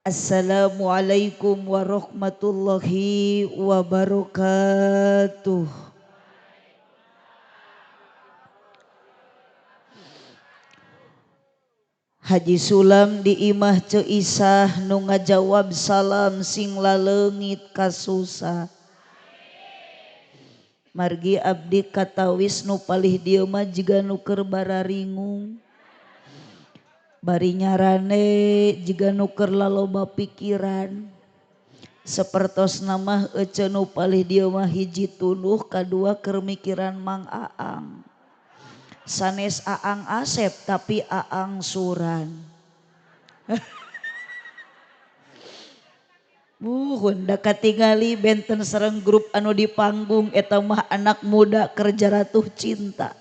Assalamualaikum warahmatullahi wabarakatuh. Haji Sulam di imah Ceisah nu ngajawab salam sing laleungit kasusah. Margi abdi katawis nu palih dieu mah jiga nu keur bararingung. Bari nyarane jiga nu keur laloba pikiran. Sapertos nama ece nu palih dieu mah hiji tunduh kadua keur mikiran Mang Aang. Sanes Aang Asep tapi Aang Suran. Da katingali benten sareng grup anu di panggung eta mah anak muda kerja ratuh cinta.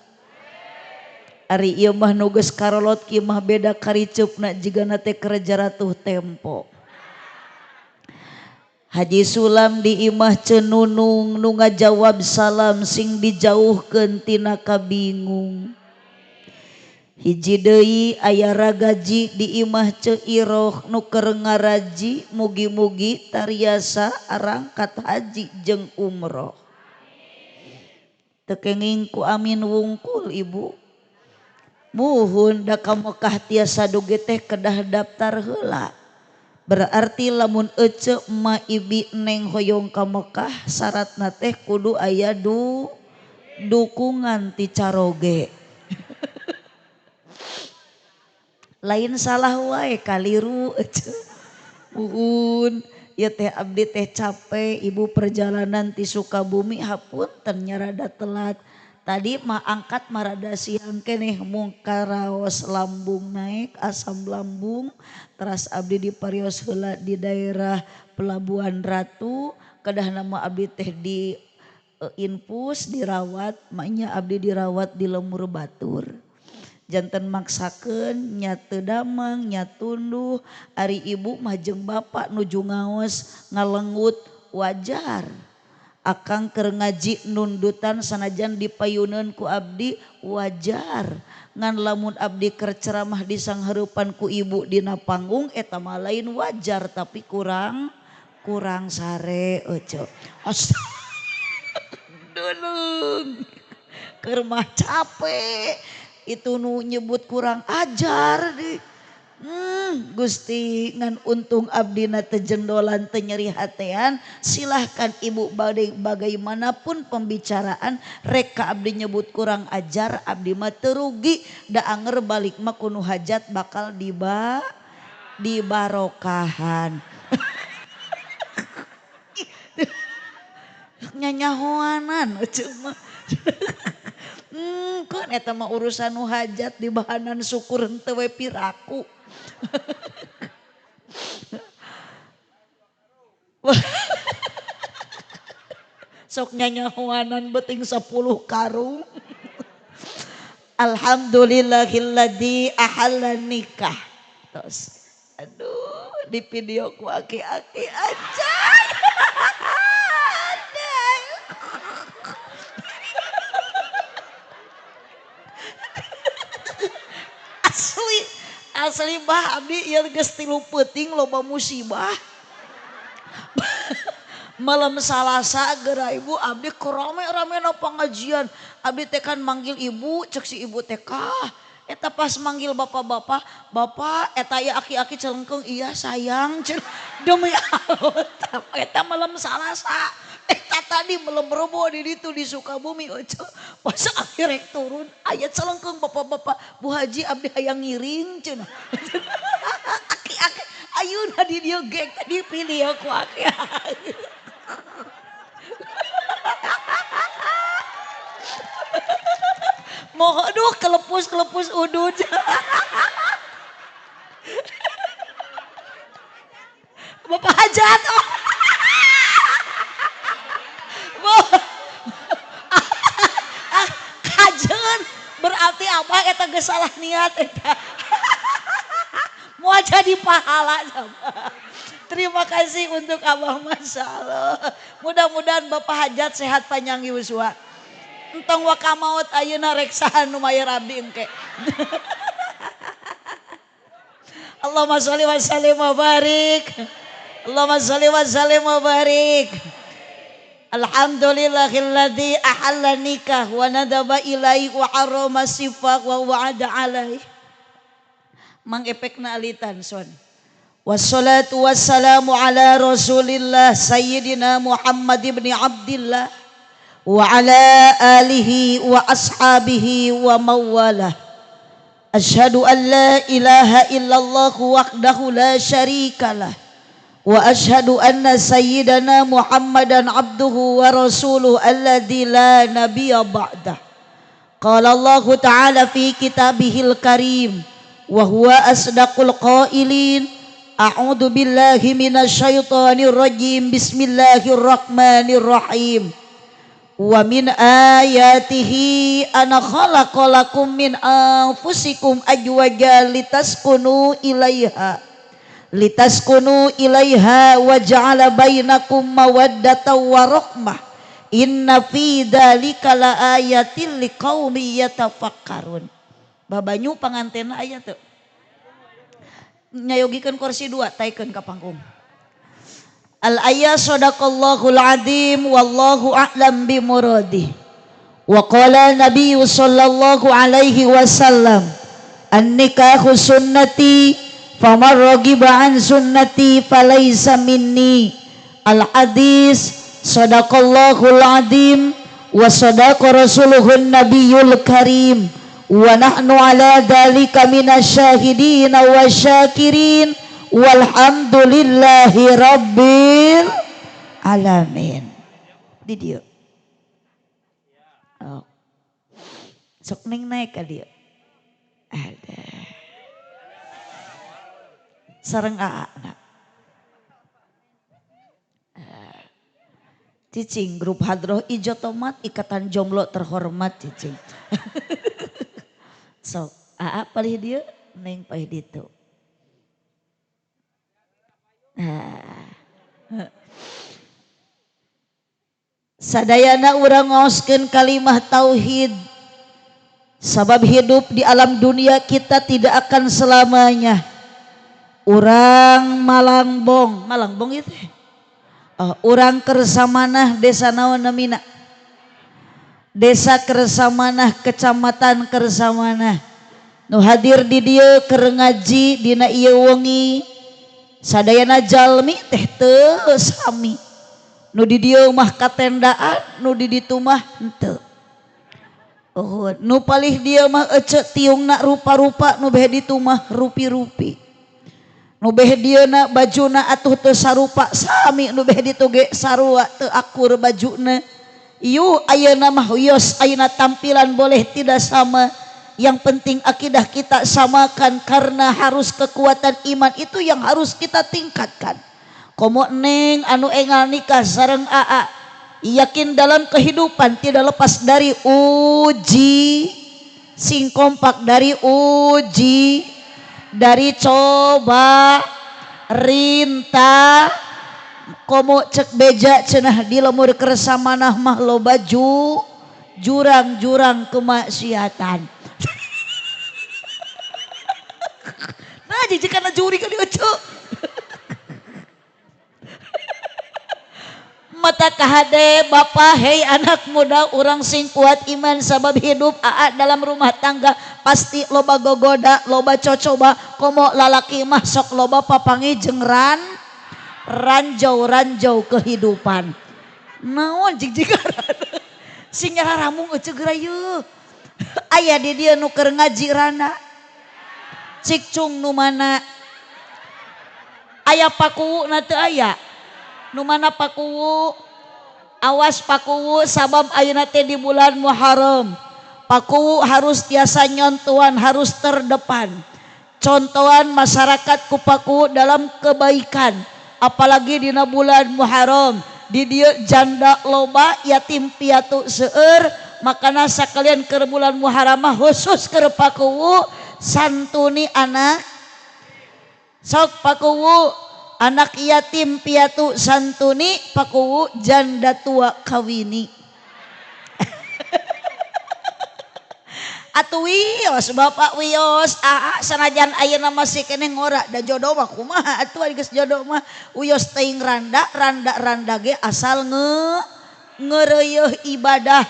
Ari ieu mah nu geus karolot kieu mah beda kariceupna jigana teh kerja ratuh tempo. Haji Sulam di imah Cenunung nu ngajawab salam sing dijauhkeun tina kabingung. Hiji deui aya ragaji di imah Ceiroh nu keur ngaraji mugi-mugi tariasa arangkat haji jeung umroh. Teu kenging ku amin wungkul ibu. Muhun da ka Mekah tiasa duge teh kedah daftar heula. Berarti lamun ece emak ibi neng hoyong ka Mekah syaratna teh kudu aya dukungan ti caroge. Lain salah wae kaliru ece. Muhun ya teh abdi teh capek ibu perjalanan ti Sukabumi hapunten nyarada telat. Tadi mah angkat marada siang keneh mung karaos lambung naik asam lambung. Teras abdi diparios heula di daerah Pelabuhan Ratu. Kedah nama abdi teh di infus dirawat. Maknya abdi dirawat di Lemur Batur. Janten maksakeun nya teu damang nya tunduh. Ari ibu mah jeung bapak nuju ngaos ngalengut wajar. Akang keur ngaji nundutan sanajan dipayuneun ku abdi wajar. Ngan lamun abdi keur ceramah di sanghareupan ku ibu dina panggung eta mah lain wajar tapi kurang sare ece. Astagfirullahaladzim. Keur mah capek. Itu nu nyebut kurang ajar di. Gusti ngan untung abdina teu jendolan teu nyeri hatean. Silahkan ibu bagaimanapun pembicaraan rek ka abdi nyebut kurang ajar abdi mah teu rugi. Da anger balik mah kuno hajat bakal dibarokahan. Nyanyahoanan cuma. Kan eta mah urusan nu hajat di bahanan syukur henteu we piraku. Sok nyanyahoanan beuting 10 karung. Alhamdulillahilladzi ahalla nikah. Tos. Aduh, di video ku aki-aki aja. Asli bah abdi ieu geus 3 peuting loba musibah. Malam Salasa geura ibu abdi rame-ramena pangajian. Abdi teh kan manggil ibu cek si ibu teh kah. Eta pas manggil bapak-bapak, bapak eta ya aki-aki celengkeung iya sayang cenah. Demi Allah eta malam Salasa. Eta tadi melebrobo di ditu di Sukabumi ece. Pas akhir rek turun aya celengkeung bapak-bapak, Bu Haji abdi hayang ngiring cenah. Aki-aki ayeuna di dieu gek di video ku aki-aki. Moho aduh kelepus udud. Bapak hajat. Kajen berarti abah eta geus salah niat eta. Moal jadi pahala sama. Terima kasih untuk abah masalah. Mudah-mudahan bapak hajat sehat panjang yuswa. Entong wakamaut ayeuna rek saha nu mayar abdi engke. Allahumma sholli wa sallim wa barik. Allahumma sholli wa sallim wa barik. Alhamdulillahilladzi ahalla nikah wa nadaba ilaihi wa harrama sifah wa wa'ada alaihi. Mang efekna alitan son. Wassalatu wassalamu ala Rasulillah Sayyidina Muhammad ibn Abdillah wa ala alihi wa ashabihi wa mawalah. Asyhadu an la ilaha illallah wahdahu la syarikalah. Wa asyhadu anna sayyidana Muhammadan abduhu wa rasuluhu alladzi la nabiyya ba'dah. Qala Allah ta'ala fi kitabihil karim wa huwa asdaqul qailin. A'udzu billahi minasyaitonir rajim. Bismillahirrahmanirrahim. Wa min ayatihi ana khalaqalakum min anfusikum azwajan litaskunu ilaiha wa ja'ala bainakum mawaddatan wa rahmah. Inna fi dzalika laayatil liqaumin yatafakkarun. Babanyu pangantenna aya teu. Nyayogikeun kursi 2 taikeun ka panggung. Al ayat sadaqallahul azim wallahu a'lam bi muradih. Wa qala Nabi sallallahu alaihi wasallam an-nikahu sunnati faman ragiba an sunnati falaysa minni. Al hadis sadaqallahul azim wa sadaqa rasuluhun nabiyul karim wa nahnu ala dzalika minasyahidin wa syakirin walhamdulillahi rabbil alamin. Di dieu. Oh. Sok ning naik ka dieu. Ada. Sareng AA na. Cicing grup Hadroh Ijo Tomat Ikatan Jomblo terhormat cicing. Sok AA palih dieu neng palih ditu. Sadayana urang ngaoskeun kalimah tauhid. Sabab hidup di alam dunia kita tidak akan selamanya. Urang malangbong itu. Urang kersamanah desa naon namina? Desa Kersamanah, kecamatan Kersamanah. Nu hadir di dieu keur ngaji dina ieu wengi. Sadayana jalmi teh teu sami. Nu di dieu mah katendaan, nu di ditu mah henteu. Oh, nu palih dia mah ece tiungna rupa-rupa, nu beh ditu mah rupi-rupi. Nu beh dieuna bajuna atuh teu sarupa sami, nu beh ditu ge sarua teu akur bajuna. Ieu ayeuna mah wios, ayeuna tampilan boleh tidak sama. Yang penting akidah kita samakan karena harus kekuatan iman itu yang harus kita tingkatkan. Komo neng anu engal nikah sareng AA yakin dalam kehidupan tidak lepas dari uji. Sing kompak dari uji, dari coba, rinta. Komo cek beja cenah di lemur kersamanah mah lo baju jurang-jurang kemaksiatan. Nah jika na juri kali ojo. Mata kahade bapak hei anak muda orang sing kuat iman sabab hidup AA dalam rumah tangga pasti loba gogoda loba cocoba komo lalaki mah sok loba papangi jeung ranjau kehidupan. Naon jig-jigaran sing nyararamung euceug rayu. Aya di dieu nu keur ngaji rana. Cikcung nu mana? Aya pakuwu na teu aya? Nu mana pakuwu? Awas pakuwu sabab ayeuna teh di bulan Muharram. Pakuwu harus tiasa nyontohan, harus terdepan. Contohan masyarakat ku pakuwu dalam kebaikan. Apalagi dina bulan Muharram. Di dieu janda loba, yatim piatu seueur, makana sakalian keur bulan Muharram khusus keur pakuwu santuni anak. Sok pakuwu anak yatim piatu santuni, pakuwu janda tua kawini. Atuh wios Bapak wios sanajan ayeuna masih keneh ngora da jodoh mah kumaha atuh geus jodoh mah wios teuing randa ge asal ngeureueuh ibadah.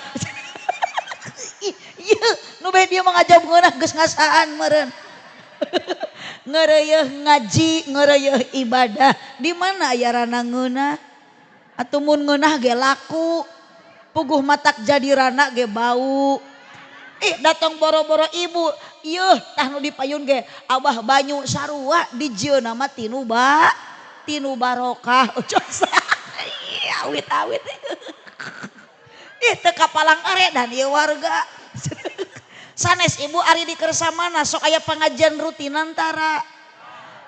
Ieu nu bae dia mah ngajabkeunna geus ngasaan meureun. Ngeureueuh ngaji, ngeureueuh ibadah. Di mana aya rana ngeunah? Atuh mun ngeunah ge laku. Puguh matak jadi rana ge bau. Datang boro-boro ibu, ieuh tah nu dipayun ge Abah banyu sarua dijieuna mah tinu barokah. Awit-awit. Teu kapalang are dan ieu warga. Sanes ibu ari di kersamana sok aya pangajian rutinan tara.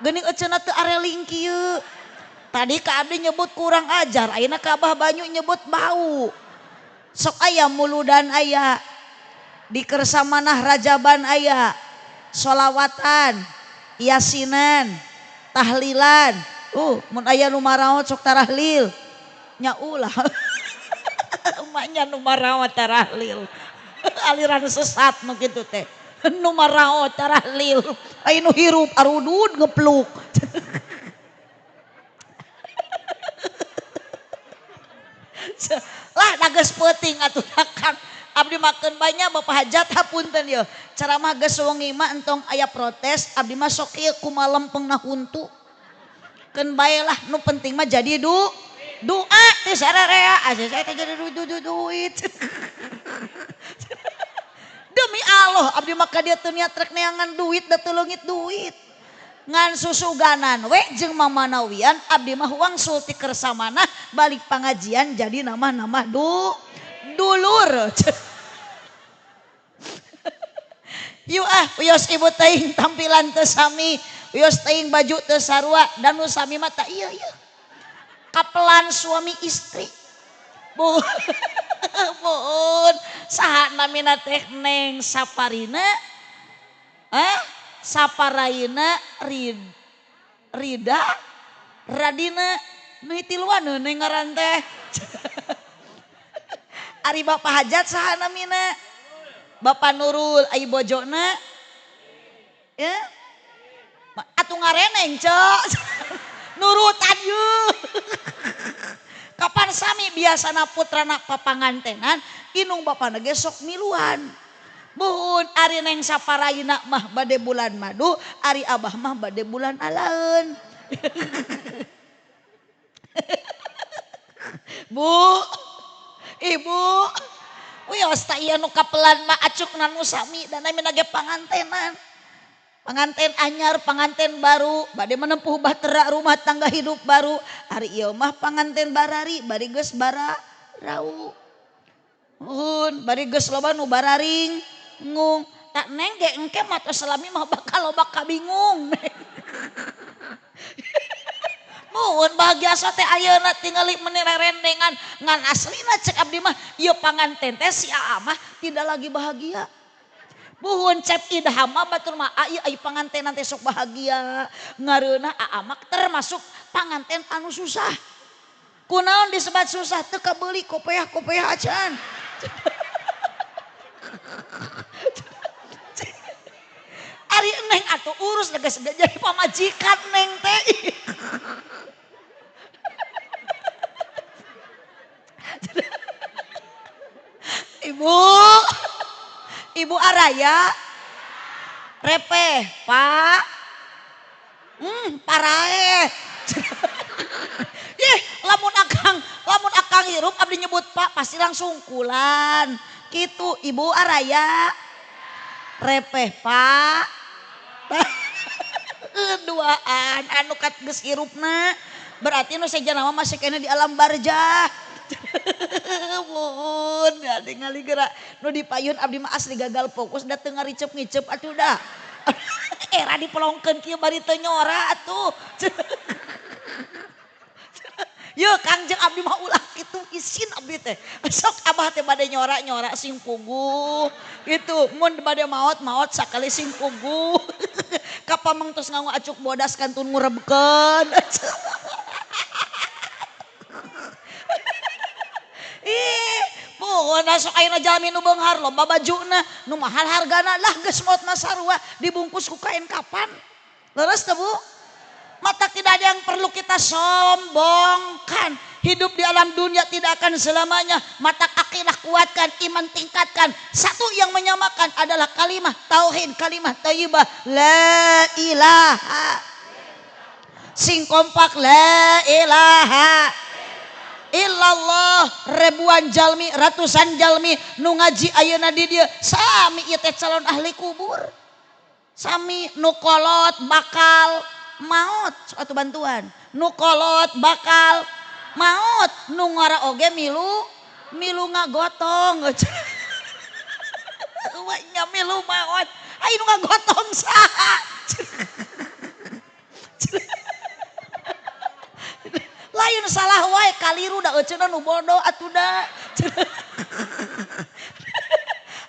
Geuning euceuna teu areling kieu. Tadi ka abdi nyebut kurang ajar, ayeuna ka Abah banyu nyebut bau. Sok aya muludan aya. Di kersamanah rajaban aya, solawatan, yasinan, tahlilan. Mun aya nu maraot sok tarahlil. Nya ulah. Emaknya nu maraot tarahlil. Aliran sesat nu kitu teh. Nu maraot tarahlil. Ai nu hirup arudud ngepluk. Lah da geus peuting atuh Kang. Abdi makan banyak Bapak hajat hapunten ya. Cara mah geus wengi mah entong aya protes, abdi mah sok ieu kumaha lempengna huntu. Keun bae lah nu penting mah jadi doa teh sararea. Asa saya teh jadi duit. Demi Allah abdi mah ka dieu teu niat rek neangan duit da teu leungit duit. Ngan susuganan we jeung mamanawian abdi mah wangsul ti kersamana balik pangajian jadi nama-nama dulur. Yuk wios ibu teuing tampilan teu sami, wios teuing baju teu sarua dan nu sami mah tah ieu. Kapelan suami istri. Bun, saha namina teh Neng Saparina? Saparaina Rida Radina nu tiluan Neng ngaran teh. Ari Bapak hajat saha namina? Bapak Nurul ai bojona. Ya. Atuh ngareneng, Cok. Nurutan yeuh. Kapan sami biasana putrana papangantenan, inung bapana ge sok miluan. Buhun ari Neng Saparaina mah bade bulan madu, ari Abah mah bade bulan alaeun. Bu, Ibu, wios ta ieu nu kapelan mah acukna nu sami dan namina ge pangantenan. Panganten anyar, panganten baru, bade menempuh bahtera rumah tangga hidup baru. Hari ieu mah panganten barari, bari geus bararau. Bari geus loba nu bararing ngung. Tak Neng ge engke mah selami mah bakal loba kabingung. Muhun bahagia teh ayeuna tingali menererendengan ngan aslina cek abdi mah ieu panganten teh si Aa mah tidak lagi bahagia. Buhun cep idham mah batur mah ai panganten teh sok bahagia. Ngareuna Aa mah termasuk panganten anu susah. Kunaon disebut susah teu kabeuli kopeah acan. Ari Neng atuh urus geus jadi pamajikan Neng teh. Ibu Araya repeh Pak parae. Lamun akang hirup abdi nyebut Pak pasti langsung kulan gitu. Ibu Araya repeh Pak duaan anu kat geus hirupna berarti nu sejenna mah masih kena di alam barzah. Mun ningali geura nu dipayun abdi mah asli gagal fokus da teu ngaricep-ngicep atuh dah. Era dipelongkeun kieu bari teu nyora atuh. Yeuh Kang jeung abdi mah ulah kitu isin abdi teh. Sok Abah teh bade nyora sing puguh. Gitu, mun bade maot sakali sing puguh. Kapameng tos nganggo acuk bodas kantun ngurebkeun. Mohon Pada sok ayeuna jalmi nu beunghar loba bajuna nu mahal hargana lah geus maot mah sarua dibungkus ku kain kapan. Leres teu Bu? Mata tidak ada yang perlu kita sombongkan. Hidup di alam dunia tidak akan selamanya. Mata akidah kuatkan, iman tingkatkan. Satu yang menyamakan adalah kalimat tauhid, kalimat thayyibah la ilaha. Sing kompak la ilaha illallah. Ribuan jalmi, ratusan jalmi nu ngaji ayeuna di dieu sami ieu teh calon ahli kubur. Sami nu kolot bakal maut suatu bantuan. Nu kolot bakal maut. Nu ngara oge milu ngagotong. Nya milu maut. Ai nu ngagotong saha? Lain salah wae kaliru da euceuna nu bodoh atuh da.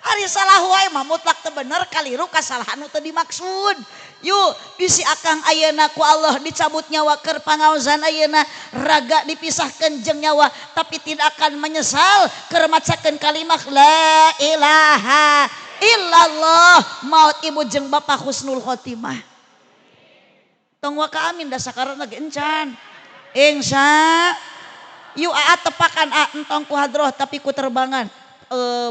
Ari salah wae mah mutlak teu bener, kaliru kasalahan nu teu dimaksud. Yuk bisi akang ayeuna ku Allah dicabut nyawa keur pangaosan ayeuna, raga dipisahkeun jeung nyawa tapi tidak akan menyesal keur macakeun kalimat la ilaha illallah. Maut ibu jeung bapak husnul khotimah. Tong wa ka amin da sakaratna ge encan. Insya yuk aat tepakan entong ku hadroh tapi ku terbangan.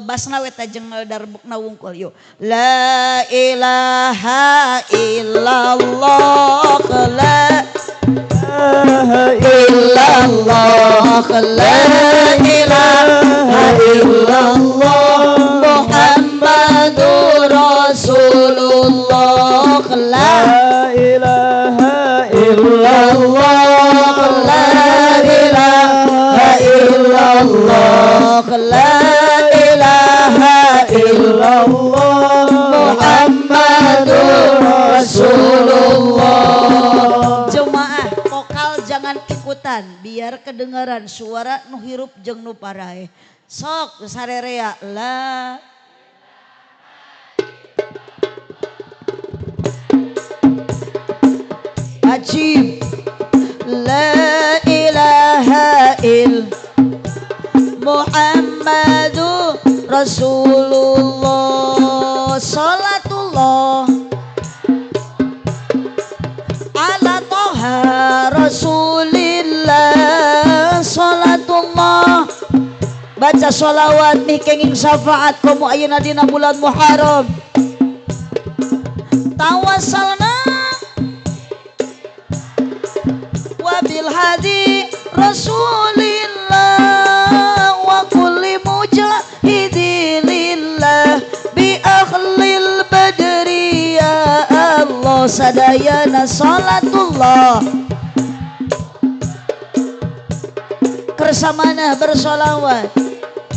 Basna we tajeng darbukna wungkul yuk. La ilaha illallah la ilaha illallah la ilaha illallah Muhammadur Rasulullah la ilaha illallah la ilaha illallah Muhammadur Rasulullah. Jemaah vokal jangan ikutan biar kedengaran suara nu hirup jeung nu parae. Sok sarerea la ajib la ilaha illallah Muhammadur Rasulullah. Salatullah ala toha Rasulillah. Salatullah baca sholawat mikenging syafaat kamu ayeuna dina bulan Muharram. Tawassalna wabil hadi Rasulillah wa kulli mujahidilillah bi akhlil badri ya Allah sadayana salatullah. Kersamana bersolawat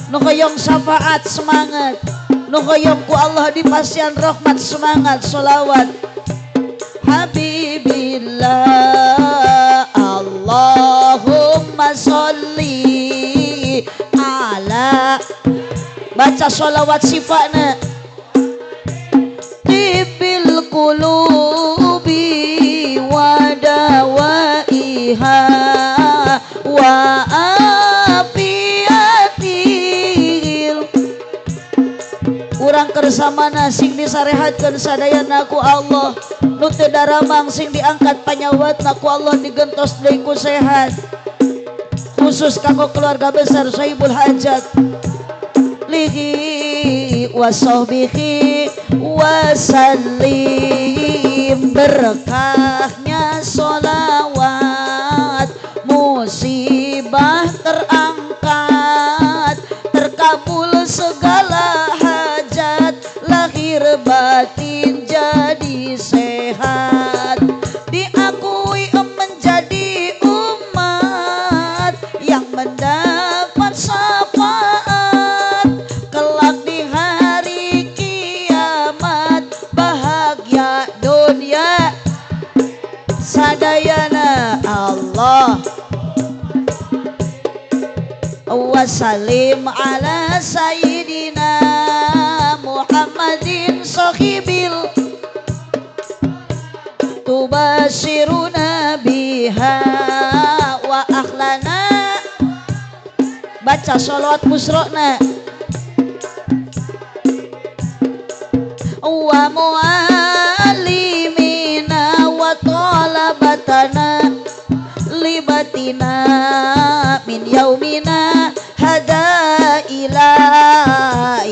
nu hoyong syafaat semangat, nu hoyong ku Allah di pasian rahmat semangat solawat. Habibillah Allahumma sholli ala baca sholawat sifatna tibil qulubi wa dawaiha wa afiatil. Urang kersamana sing disarehatkeun sadayana ku Allah, nu teu daramang sing diangkat panyawatna ku Allah digentos deui ku sehat. Khusus kanggo keluarga besar Sahibul Hajat lihi wa sahbihi wa sallim. Berkahnya sholawat musibah terangkat, terkabul segala hajat, lahir batin jadi sehat, diakui menjadi umat yang mendapat syafaat kelak di hari kiamat. Bahagia dunia sadayana Allah. Wassalim ala sayyidina Muhammadin sahibil tubashiruna biha wa akhlana. Baca sholawat busrokna wa muallimina wa talabatana libatina min yaumina hada ila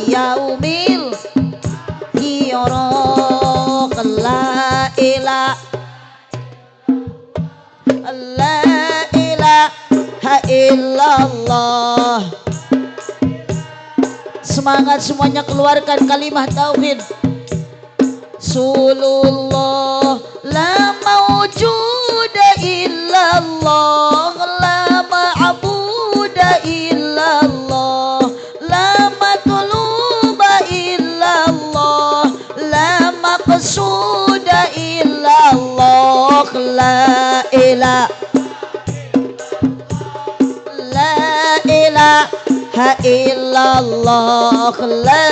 yaumil hiraq la ilaha illallah. Semangat semuanya, keluarkan kalimat tauhid. Sulullah la mawjuda illallah, la ma'buda illallah, la matluba illallah, la maqsuda illallah, la ilaha illallah, la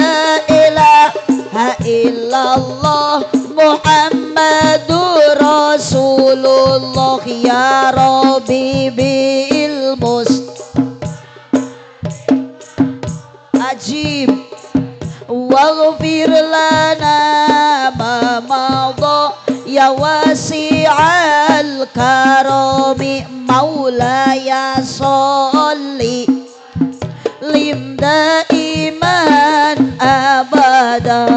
ilaha illallah, Muhammadur Rasulullah, ya Rabbi bil ajib waghfir lana ma madha ya wasi'al karami maulaya sholli lim daiman abada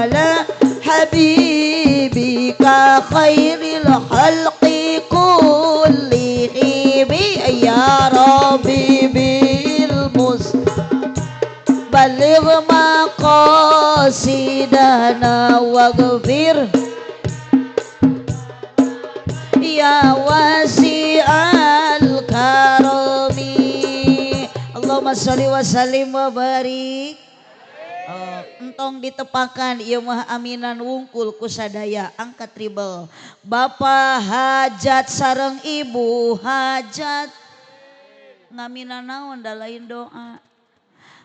ala habibika khairil khalqi kullihim ya Rabbi bil baligh maqasidana waghfir ya wasi'al karami. Allahumma sholli wa sallim wa barik. Entong ditepakan ieu mah aminan wungkul ku sadaya angkat tribel. Bapa hajat sareng ibu hajat ngaminan naon da lain doa.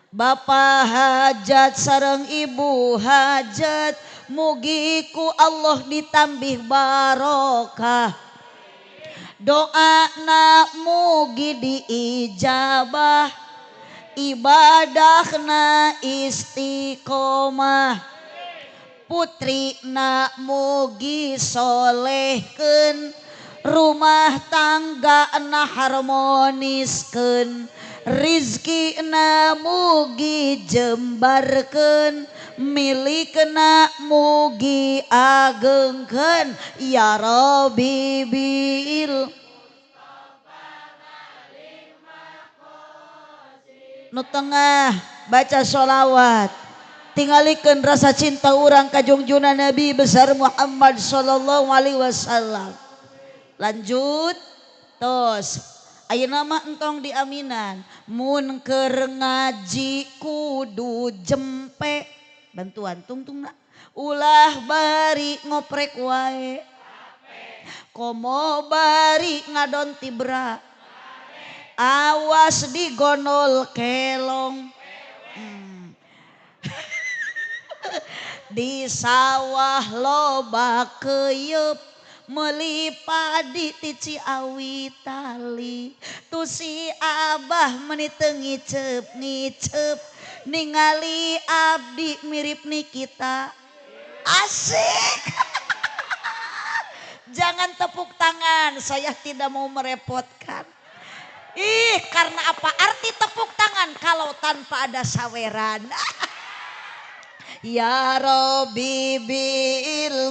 Bapa hajat sareng ibu hajat mugi ku Allah ditambih barokah. Doana mugi diijabah, ibadahna istiqomah, putrina mugi solehkeun, rumah tanggana harmoniskeun, rizkina mugi jembarkeun, milikna mugi agengkeun, ya Rabbi bil nu tengah baca sholawat tingalikeun rasa cinta urang ka junjungan Nabi besar Muhammad sallallahu alaihi wasallam. Lanjut tos ayeuna mah entong diaminan mun keur ngaji kudu jempe bantuan tungtungna ulah bari ngoprek wae komo bari ngadon tibra awas digonol kelong di sawah loba keyeup meuli padi ti Ciawi tali tu si abah meuni teu ngiceup ningali abdi mirip Nikita. Asik. Jangan tepuk tangan, saya tidak mau merepotkan. Karena apa arti tepuk tangan kalau tanpa ada saweran? Ya Rabbi bil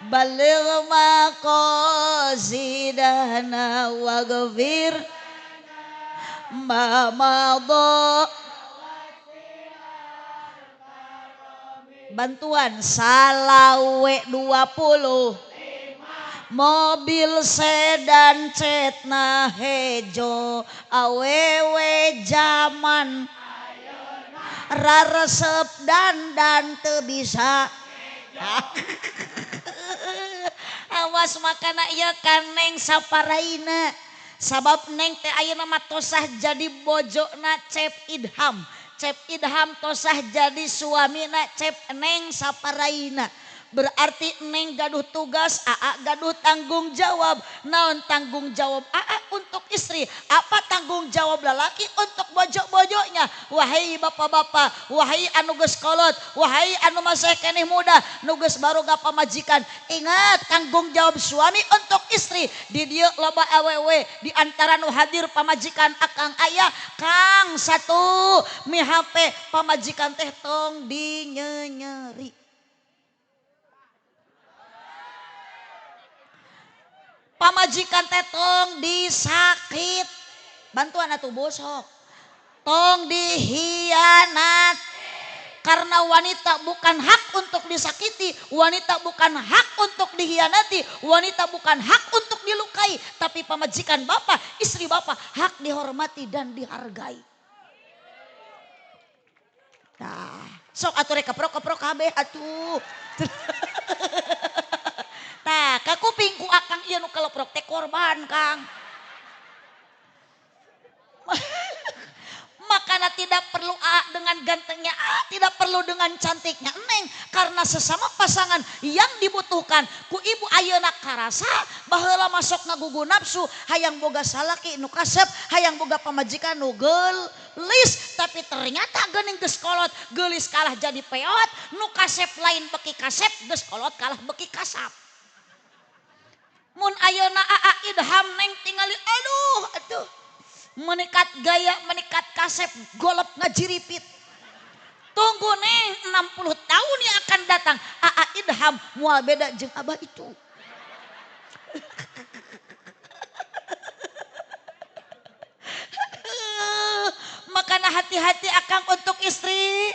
baligh maqasidana waghfir ma madha. Bantuan salawe 20 mobil sedan cetna hejo awewe zaman raresep dan teu bisa awas makana ieu kan neng saparaina sabab neng teh ayeuna mah tosah jadi bojona Cep Idham tosah jadi suamina Cep neng saparaina Berarti Neng gaduh tugas, Aa gaduh tanggung jawab. Naon tanggung jawab Aa untuk istri? Apa tanggung jawab lelaki untuk bojok-bojoknya? Wahai bapak-bapak, wahai anu geus kolot, wahai anu masih keneh muda, nu geus baroga pamajikan. Ingat tanggung jawab suami untuk istri. Di dieu loba awewe, di antara nu hadir pamajikan akang aya Kang satu mi HP pamajikan teh tong dinyenyeri. Pamajikan teh tong disakit, bantuan atuh bosok, tong dihianat. Karena wanita bukan hak untuk disakiti, wanita bukan hak untuk dihianati, wanita bukan hak untuk dilukai. Tapi pamajikan bapak, istri bapak hak dihormati dan dihargai. Nah, sok atuh rek keprok kabeh atuh. Nah, ka kupingku akang ieu nu kaleprok teh korban, Kang. Makanya tidak perlu dengan gantengnya, tidak perlu dengan cantiknya Neng, karena sesama pasangan yang dibutuhkan ku ibu ayeuna karasa baheula masuk ngagugu nafsu, hayang boga salaki nu kasep, hayang boga pamajikan nu geulis, tapi ternyata geuning geus kolot, geulis kalah jadi peot, nu kasep lain beki kasep, geus kolot kalah beki kasap. Mun ayeuna Aa idham Neng tingali aduh menikat gaya menikat kasep golep ngajiripit. Tunggu Neng 60 tahun yang akan datang Aa idham moal beda jeung abah itu. Makanya hati-hati akang untuk istri.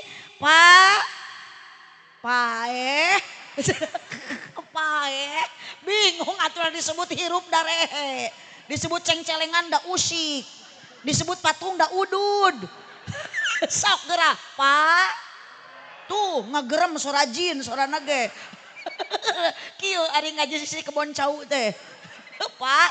Pae bingung aturan disebut hirup darehe, disebut cengcelengan da usik, disebut patung da udud. Sok gerah Pak tuh ngagerem sorajin sorana ge. Kieu ari ngaji si kebon cau teh Pak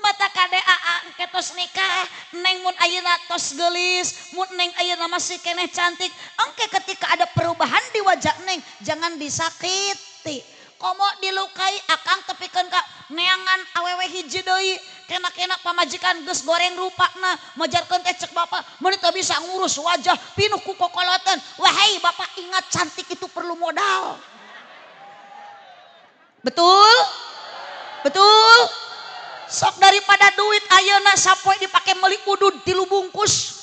mata kade Aa ketos nikah Neng mun ayeuna tos geulis, mun Neng ayeuna masih keneh cantik, engke ketika ada perubahan di wajah Neng jangan disakiti, komo dilukai. Akang tepikeun ka neangan awewe hiji deui, kena-kena pamajikan geus goreng rupana, majarkeun teh cek bapak mun teu bisa ngurus wajah pinuh ku kokolotan. Wahai bapak ingat cantik itu perlu modal. Betul? Betul? Sok daripada duit ayeuna sapoe dipake meuli udud 3 bungkus.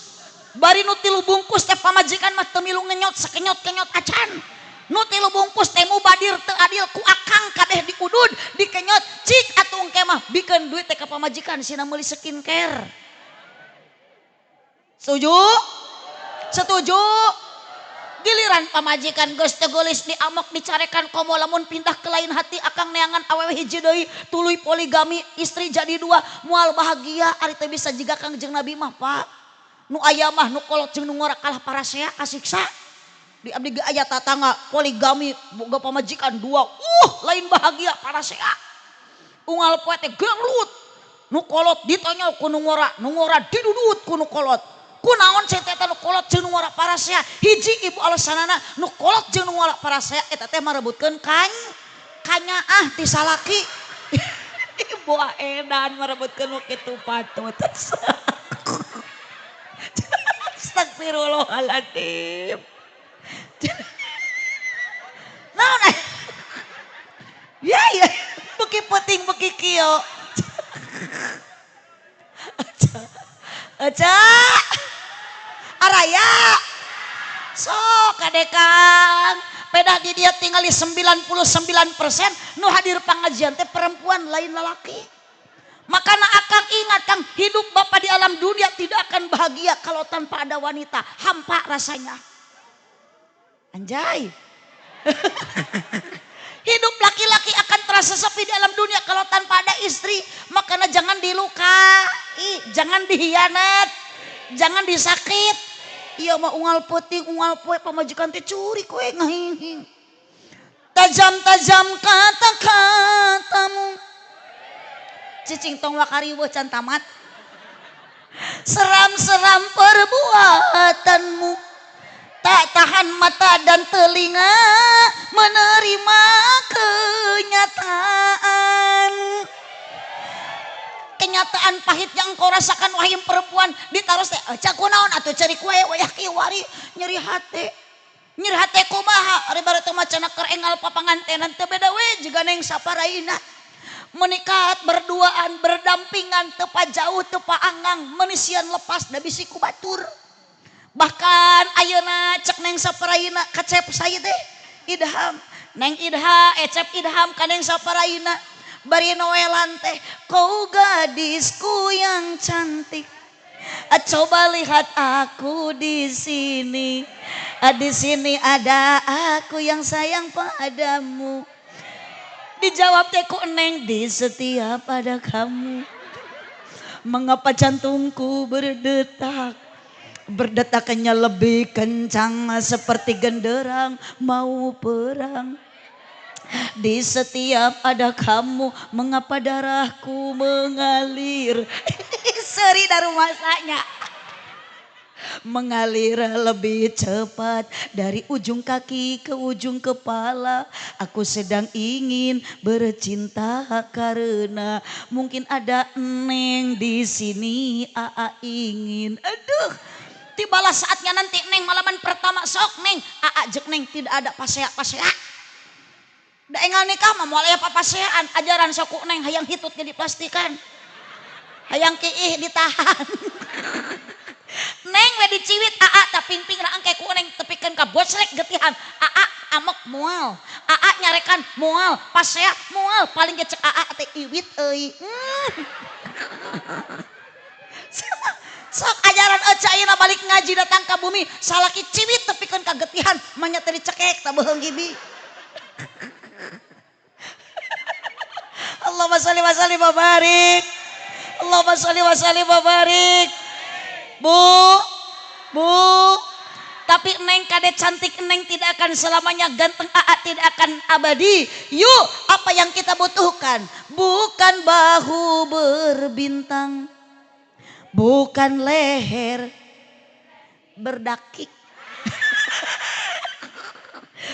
Bari nu 3 bungkus teh pamajikan mah teu milu ngenyot sakenyot-kenyot acan. Nu 3 bungkus teh mubadir teu adil ku akang kadeh di udud dikenyot. Cik atuh engke mah bikeun duit teh ka pamajikan sina meuli skincare. Setuju? Setuju? Giliran pamajikan geus teu geulis diamok dicarekan komo lamun pindah ke lain hati akang neangan awewe hiji deui tuluy poligami istri jadi 2 moal bahagia ari teu bisa jiga Kangjeng Nabi mah Pak. Nu aya mah nu kolot jeung nu ngora kalah parasea kasiksa. Di abdi ge aya tatangga poligami boga pamajikan 2. Lain bahagia parasea. Unggal poe teh gelut. Nu kolot ditonyol ku nu ngora didudut ku nu kolot. Kunaon ceteta nu kolot jeung nu ngora parasea hiji ibu alasanana nu kolot jeung nu ngora parasea eta teh marebutkeun kanyaah ti salaki. Ibu edan marebutkeun nu kitu patut. Astagfirullahaladzim. Naon ya beki peuting beki kieu. Aca araya sok kadekang pedah di dia tinggali 99% nu hadir pengajian teh perempuan lain lelaki. Makanya akang ingat Kang, hidup bapak di alam dunia tidak akan bahagia kalau tanpa ada wanita, hampa rasanya. Anjay. Hidup laki-laki akan terasa sepi di alam dunia kalau tanpa ada istri. Makanya jangan dilukai, jangan dihianat, jangan disakit. Iya mah unggal peuting, unggal poe pamajikan teh curi kowe ngahing. Tajam-tajam kata-katamu. Cicing tong wakariweuh can tamat. Seram-seram perbuatanmu. tak tahan mata dan telinga menerima kenyataan. Kenyataan pahit yang engkau rasakan wahai perempuan ditaruh teh cak kunaon atuh cari kue wayah kieu wari nyeri hate. Nyeri hate kumaha ari bari teu macana keur engal papangantenan teu beda we jiga neng saparaina. Menikat berduaan berdampingan tepa jauh tepa angang menisian lepas da bisi ku batur. Bahkan ayeuna cek neng saparaina kacep saya teh idham neng idha ecep idham ka neng saparaina bari noelan teh kau gadisku yang cantik coba lihat aku di sini ada aku yang sayang padamu. Dijawab teh ku neng di setiap ada kamu. Mengapa jantungku berdetakannya lebih kencang seperti genderang mau perang. Di setiap ada kamu mengapa darahku mengalir. Seri dari masanya. Mengalir lebih cepat dari ujung kaki ke ujung kepala. Aku sedang ingin bercinta karena mungkin ada neng di sini. Aa ingin, aduh, tibalah saatnya nanti neng malaman pertama sok neng. Aa jek neng tidak ada pasea. Da engal nikah mah moal aya papaseaan ajaran sok neng hayang hitut jadi plastikan. Hayang kiih ditahan. Neng we diciwit aa tapi pingping ra engke ku neng tepikeun ka bocrek getihan. Aa amok moal. Aa nyarekan moal, pasea moal, paling ge cek aa teh iwit euy. Sok ajaran euca ayeuna balik ngaji datang ka bumi, salaki ciwit tepikeun ka getihan, manya teh dicekek tah beuheung gibi. Allahumma sholli wa sallim wa barik. Allahumma sholli wa sallim wa barik. Bu, tapi neng kade cantik neng tidak akan selamanya ganteng aa tidak akan abadi. Yuk, apa yang kita butuhkan? Bukan bahu berbintang, bukan leher berdakik.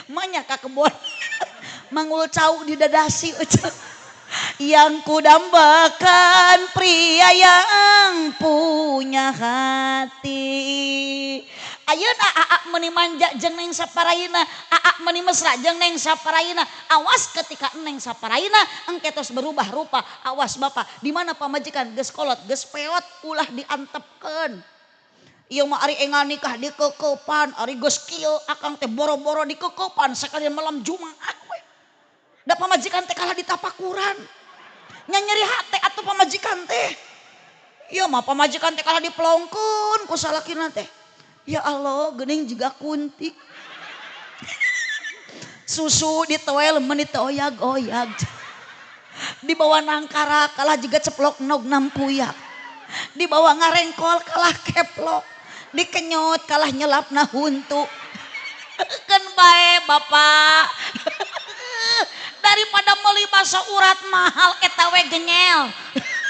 Manya ka kebon, mangul cau di dadasi. Yang kudambakan pria yang punya hati. Ayeuna aa meuni manja jeung neng saparaina, aa meuni mesra jeung neng saparaina. Awas ketika neng saparaina engke tos berubah rupa. Awas Bapak, di mana pamajikan geus kolot, geus peot ulah diantepkeun. Ieu mah ari engal nikah dikeukepan, ari geus kieu akang teh boro-boro dikeukepan sakalian malam Jumaah we. Da pamajikan teh kalah ditapakuran. Nyeri hate atuh pamajikan teh. Ieu mah pamajikan teh kalah dipelongkeun ku salakina teh. Ya Allah, geuning juga kuntik. Susu ditoel meuni teh oyag-oyag. Dibawa nangkara kalah juga ceplok nog nampuyak. Dibawa ngarengkol kalah keplok. Dikenyot kalah nyelapna huntu. Keun bae Bapak. Daripada meuli baso urat mahal eta we genyel.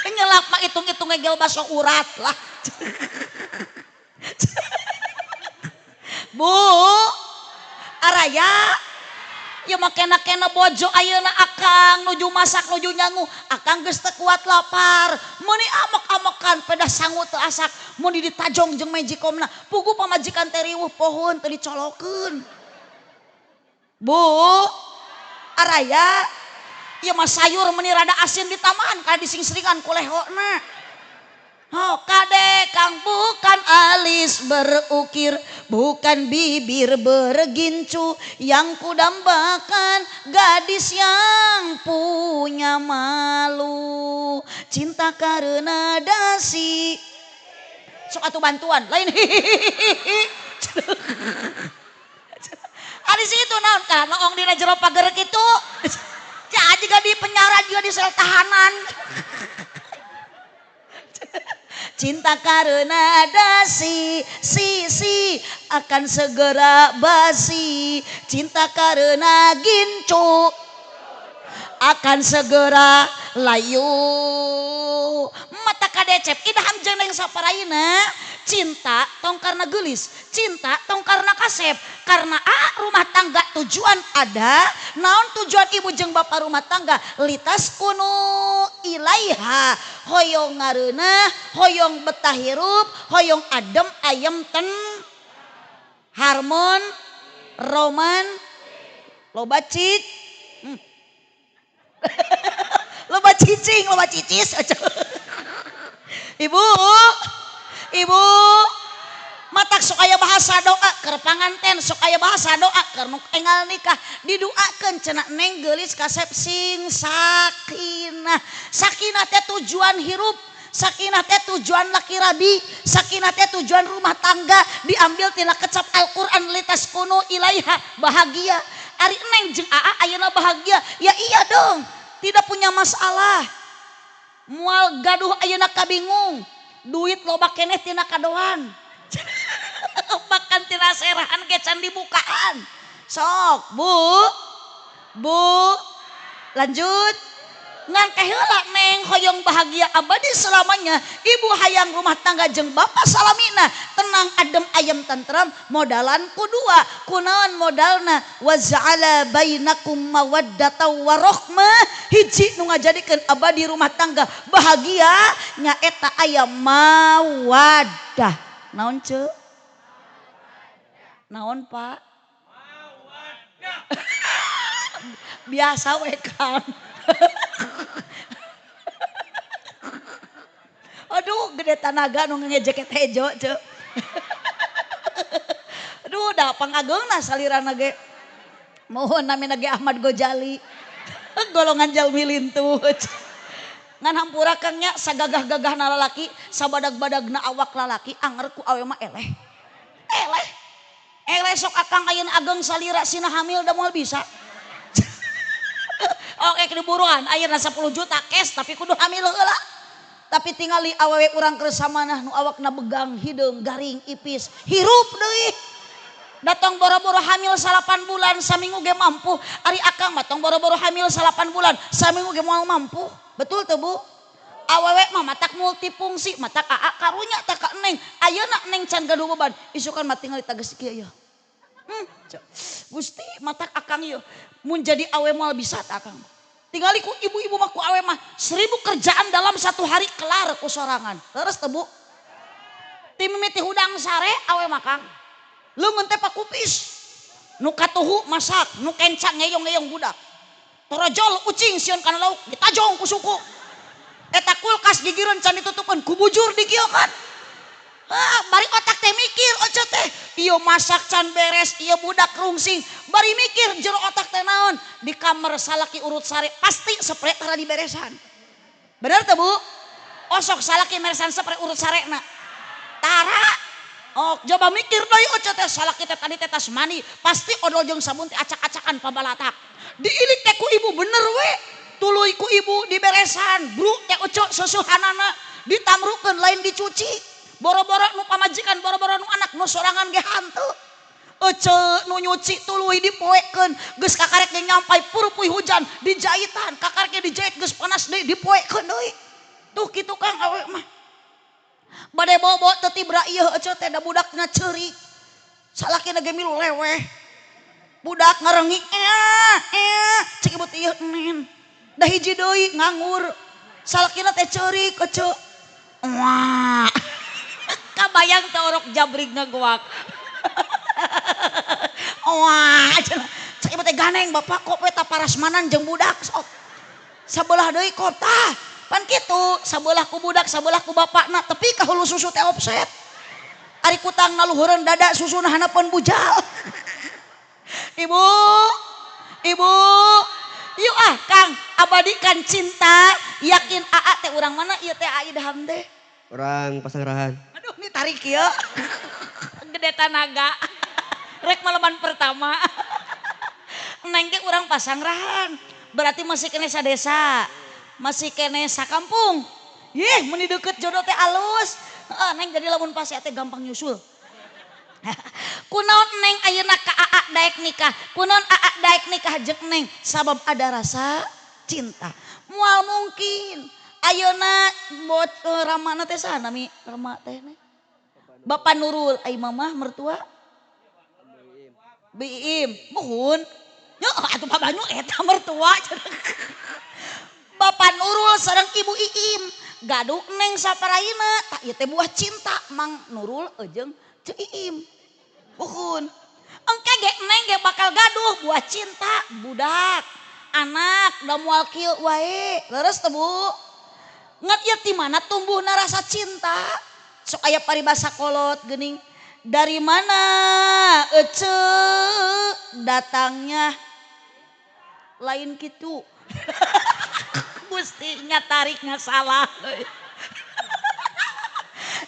Nyelap mah hitung-hitung ngegel baso urat lah. Bu, araya, ya mah kena-kena bojo ayeuna akang nuju masak nuju nyangu, akang geus teu kuat lapar. Meuni amok-amokan pedah sangu teu asak, mun ditajong jeung mejikomna, pugu pamajikan teh riweuh pohon teu dicolokeun. Bu, araya, ya mah sayur meuni rada asin ditambahan kada dising-seringan ku lehona. Oh kade kang bukan alis berukir, bukan bibir bergincu, yang kudambakan gadis yang punya malu. Cinta karena dasi. Sok atuh bantuan lain hihihi. Ari situ naon tah noong dina jero pager kitu. Ja juga di penjara juga di sel tahanan. Cinta karena dasi, si akan segera basi. Cinta karena gincu akan segera layu. Mata kadecep idaham jeung neng saparaina cinta tong karena gelis, cinta tong karena kasep. Karena rumah tangga tujuan ada, naon tujuan ibu jeung bapak rumah tangga, litas kunu ilaiha, hoyong ngareunah, hoyong betah hirup, hoyong adem ayem ten harmon roman loba cik loba cicing loba cicis. Ibu matak sok aya bahasa doa keur panganten, sok aya bahasa doa keur nu enggal nikah didoakeun cenah neng geulis kasep sing sakinah. Sakinah teh tujuan hirup, sakinah teh tujuan laki rabi, sakinah teh tujuan rumah tangga, diambil tina kecap Al-Qur'an litas kuno ilaiha, bahagia. Ari neng jeung aa ayeuna bahagia, ya iya dong, tidak punya masalah. Moal gaduh ayeuna kabingung, duit loba keneh tina kadoan. Makan tina serahan ge can dibukaan. Sok, Bu. Lanjut. Ngan kaheula neng hoyong bahagia abadi selamanya. Ibu hayang rumah tangga jeung bapak salamina tenang adem ayem tentram. Modalan kudua, kunaon modalna? Wa ja'ala bainakum mawaddata warahmah. Hiji nu ngajadikeun abadi rumah tangga bahagia nyaeta aya mawaddah. Naon ce? Naon Pak? Mawaddah. Biasa we Kang. Aduh gede tanaga nu ngejeket hejo ce. Aduh da pangageungna salirana ge. Mohon namina ge Ahmad Ghazali. Golongan jalmi lintuh. Ngan hampura Kang nya sagagah-gagahna lalaki, sabadag-badagna awak lalaki anger ku awe mah eleh. Eleh sok akang ayeuna ageng salira sina hamil da moal bisa. Oke diburuan ayeuna 10 juta cash tapi kudu hamil heula. Tapi tingali awewe urang keur samanah nu awakna begang, hideung, garing, ipis, hirup deui. Datang boro-boro hamil 8 bulan saminggu ge mampu. Ari akang mah tong boro-boro hamil 8 bulan saminggu ge moal mampu. Betul teu Bu? Awewe mah matak multifungsi, matak aa karunya tak ka neng. Ayeuna neng can gaduh beban, isukan mah tingali tages kieu ya. Gusti matak akang ieu. Mun jadi awe moal bisa tak akang. Tingali ku ibu-ibu mah ku awe mah 1000 kerjaan dalam 1 hari kelar ku sorangan. Leres teu Bu? Ti mimiti hudang sare awe mah Kang. Leungeun teh pakupis. Nu katuhu masak, nu kencang ngeyong-ngeyong budak. Torojol ucing sieun kana lauk ditajong ku suku. Eta kulkas gigireun can ditutupkeun ku bujur dikiokan. Bari otak teh mikir oce teh ieu masak can beres, ieu budak rungsing. Bari mikir jero otak teh naon? Di kamar salaki urut sare pasti spray tara diberesan. Bener teh Bu? Osok salaki meresan spray urut sarena. Tara. Oh, coba mikir deui oce teh salaki teh tadi teh tas mani, pasti odol jeung sabun teh acak-acakan pabalatak. Diilik teh ku ibu bener we. Tuluy ku ibu diberesan, bru teh oco susuhanana ditamrukeun lain dicuci. Boro-boro nu pamajikan, boro-boro nu anak nu sorangan ge hanteu. Ece nu nyuci tuluy dipoekeun, geus kakarek ge nyampai purpuy hujan dijahitan, kakarek ge dijahit geus panas deui dipoekeun deui. Tuh kitu Kang awe mah. Bade bobo teu tibra ieu ece teh da budakna ceurik. Salakina ge milu leweh. Budak ngarengik cek ibu teh ieu nen. Da hiji deui nganggur. Salakina teh ceurik ece. Wah. Kabayang teh orok jabrig ngaguak. Wah, cek ibu teh ganeng bapak kok eta parasmanan jeung budak sok. Sabelah deui kota. Pan kitu, sabelah ku budak, sabelah ku bapakna, tapi ka hulu susu teh offset. Ari kutang ngaluhureun dada susuna hanapeun bujal. Ibu. Yuk Kang, abadikan cinta, yakin aa teh urang mana ieu teh ai daham teh? Orang Pasanggerahan. Aduh, ini tarik ya. Gede tanaga. Rek malaman pertama. Neng ge urang Pasanggerahan. Berarti masih kene sadesa. Masih kene sakampung. Yeh, meni deket jodoh teh alus. Neng jadi lamun pase teh gampang nyusul. Kunaon neng ayeuna ka aa daek nikah. Kunaon aa daek nikah jeung neng sabab ada rasa cinta. Moal mungkin ayeuna bot ramana teh sana mi rama teh Bapak Nurul, ai mamah mertua Biim, muhun. Nya atuh babanyu eta mertua. Bapak Nurul sareng Ibu Iim gaduh neng saparaina tak ieu teh buah cinta Mang Nurul jeung Ceu Iim. Muhun. Engke ge neng ge bakal gaduh buah cinta budak anak da moal kieu wae. Leres teu Bu? Ngat ieu ti mana tumbuhna rasa cinta? Sok aya paribasa kolot geuning. Dari mana Ece datangnya lain gitu. Gustinya tariknya salah.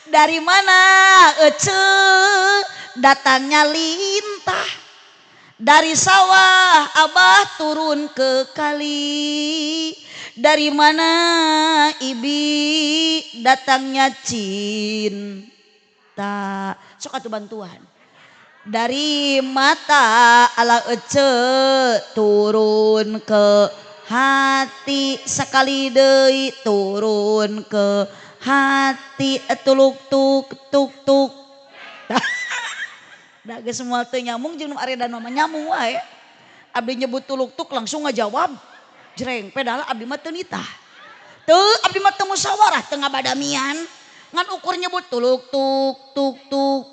Dari mana Ece datangnya lintah. Dari sawah Abah turun ke kali. Dari mana Ibi datangnya cinta. Sok atuh bantuan. Dari mata ala Ece turun ke hati sekali deui turun ke hati tuluk tuk tuk tuk. Da geus moal teu nyamung jeung nu areda nama nyamung wae. Abdi nyebut tuluk tuk langsung ngajawab. Jreng pedala abdi mah teu nitah. Teu abdi mah teu musyawarah teu ngabadamian. Ngan ukur nyebut tuluk tuk tuk tuk.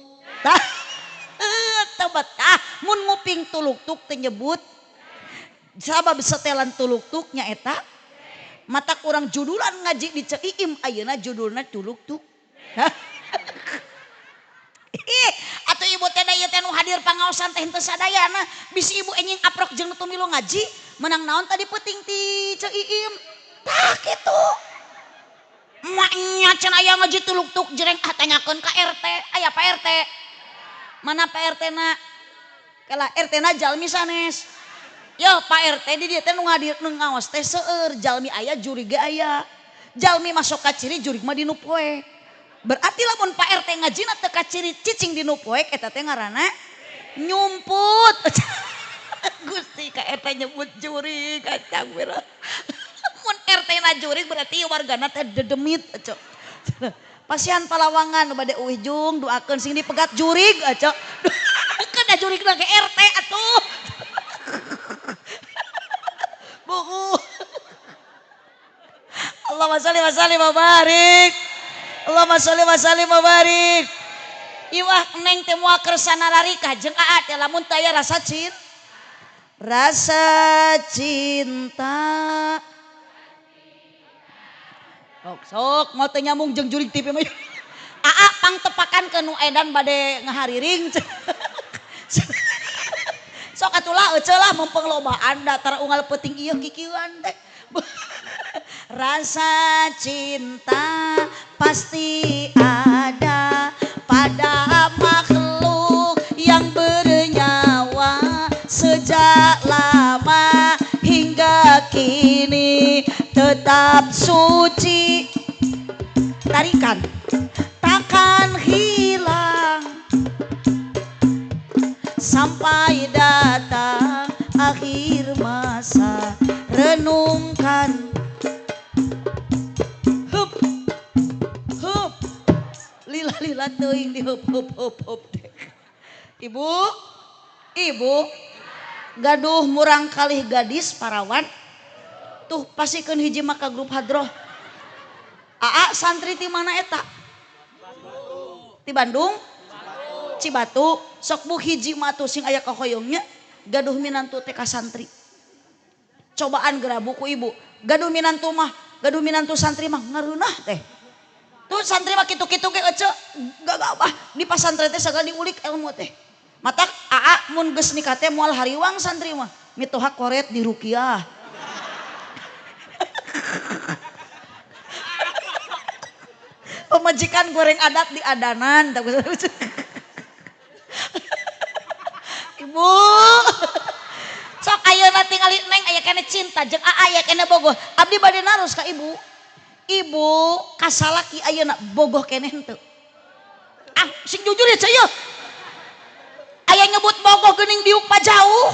Tah. Teu betah mun nguping tuluk tuk teu nyebut. Sabab setelan tuluk tuknya eta. Mata kurang judulan ngaji di Ceu Iim ayeuna judulna tuluk tuk. Atuh ibu teh da ieu teh nu hadir pangaosan teh henteu sadayana bisi ibu enjing aprok jeung nu tumilu ngaji menang naon tadi peuting ti Ceu Iim. Tah kitu. Maknya can aya ngaji tuluk tuk jereng tanyakeun ka RT. Aya Pak RT. Mana Pak RT na? Kala RT na jalmi sanes. Yo Pak RT di dieu teh nu ngadir nu ngaos teh seueur jalmi aya jurig ge aya. Jalmi masuk ka ciri jurig mah dinu poe. Berarti lamun Pak RT ngajina teu ka ciri cicing dinu poek eta teh ngaranna nyumput. Gusti ka eta nyebut jurig astagfirullah. Mun RT na jurig berarti wargana teh dedemit cok. Pasian Palawangan nu bade ujung doakeun sing dipegat jurig cok. Kana jurigna ge RT atuh. Buku. Allahumma shalli wa sallim wa barik. Allahumma sholli wa sallim wa barik. Iwah neng teh moal kersana larikah jeung aa teh lamun teu aya rasa cinta. Rasa cinta. Sok mau teu nyambung jeung jurig TV mah. Aa pang tepakan ke nu edan bade ngahariring. Sok atulah euceul lah mumpung lobaan da tara unggal peuting ieu kikieuan teh. Rasa cinta pasti ada pada makhluk yang bernyawa sejak lama hingga kini tetap suci. Tarikan takkan hilang sampai datang akhir masa. Renungkan lila teuing di heup deh. Ibu gaduh murang kalih gadis parawan tuh pasikeun hiji maka grup hadroh. Aa santri ti mana eta? Ti Bandung? Cibatu. Sok bu hiji mah tuh sing aya kahoyongnya gaduh minantu teh ka santri. Cobaan gerabu ku ibu. Gaduh minantu santri mah ngareunah teh. Tuh santri mah kitu-kitu ge ece gagabah di pasantren teh sagala diulik ilmu teh. Matak aa mun geus nikah teh moal hariwang santri mah mitoha koret di ruqyah. Pemajikan goreng adat di adanan. Ibu sok ayeuna tingali neng aya keneh cinta jeung aa aya keneh bogoh. Abdi bade narus ka ibu. Ibu kasalaki ayeuna bogoh keneh henteu. Ah sing jujur ya ceuh. Aya nyebut bogoh geuning diuk pajauh.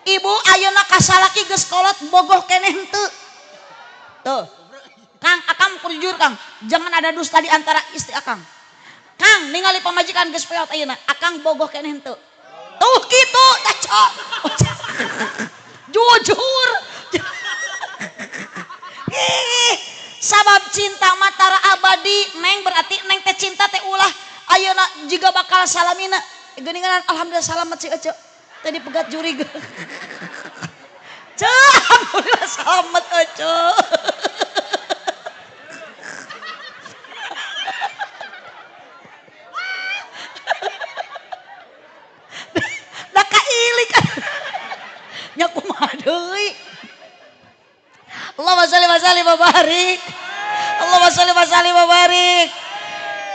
Ibu ayeuna kasalaki geus kolot bogoh keneh henteu. Tuh. Kang, akang kudu jujur Kang. Jangan ada dusta di antara istri akang. Kang, Kang ningali pamajikan geus peot ayeuna akang bogoh keneh henteu tuh kitu cocok jujur sabab cinta matara abadi neng berarti neng teh cinta teh ulah ayeuna jiga bakal salamina geuningan alhamdulillah salamet si Ece tadi pegat jurig alhamdulillah salamet Ece da kailik nya kumaha deui Allahumma sholli wa sallim wa barik Allahumma sholli wa sallim wa barik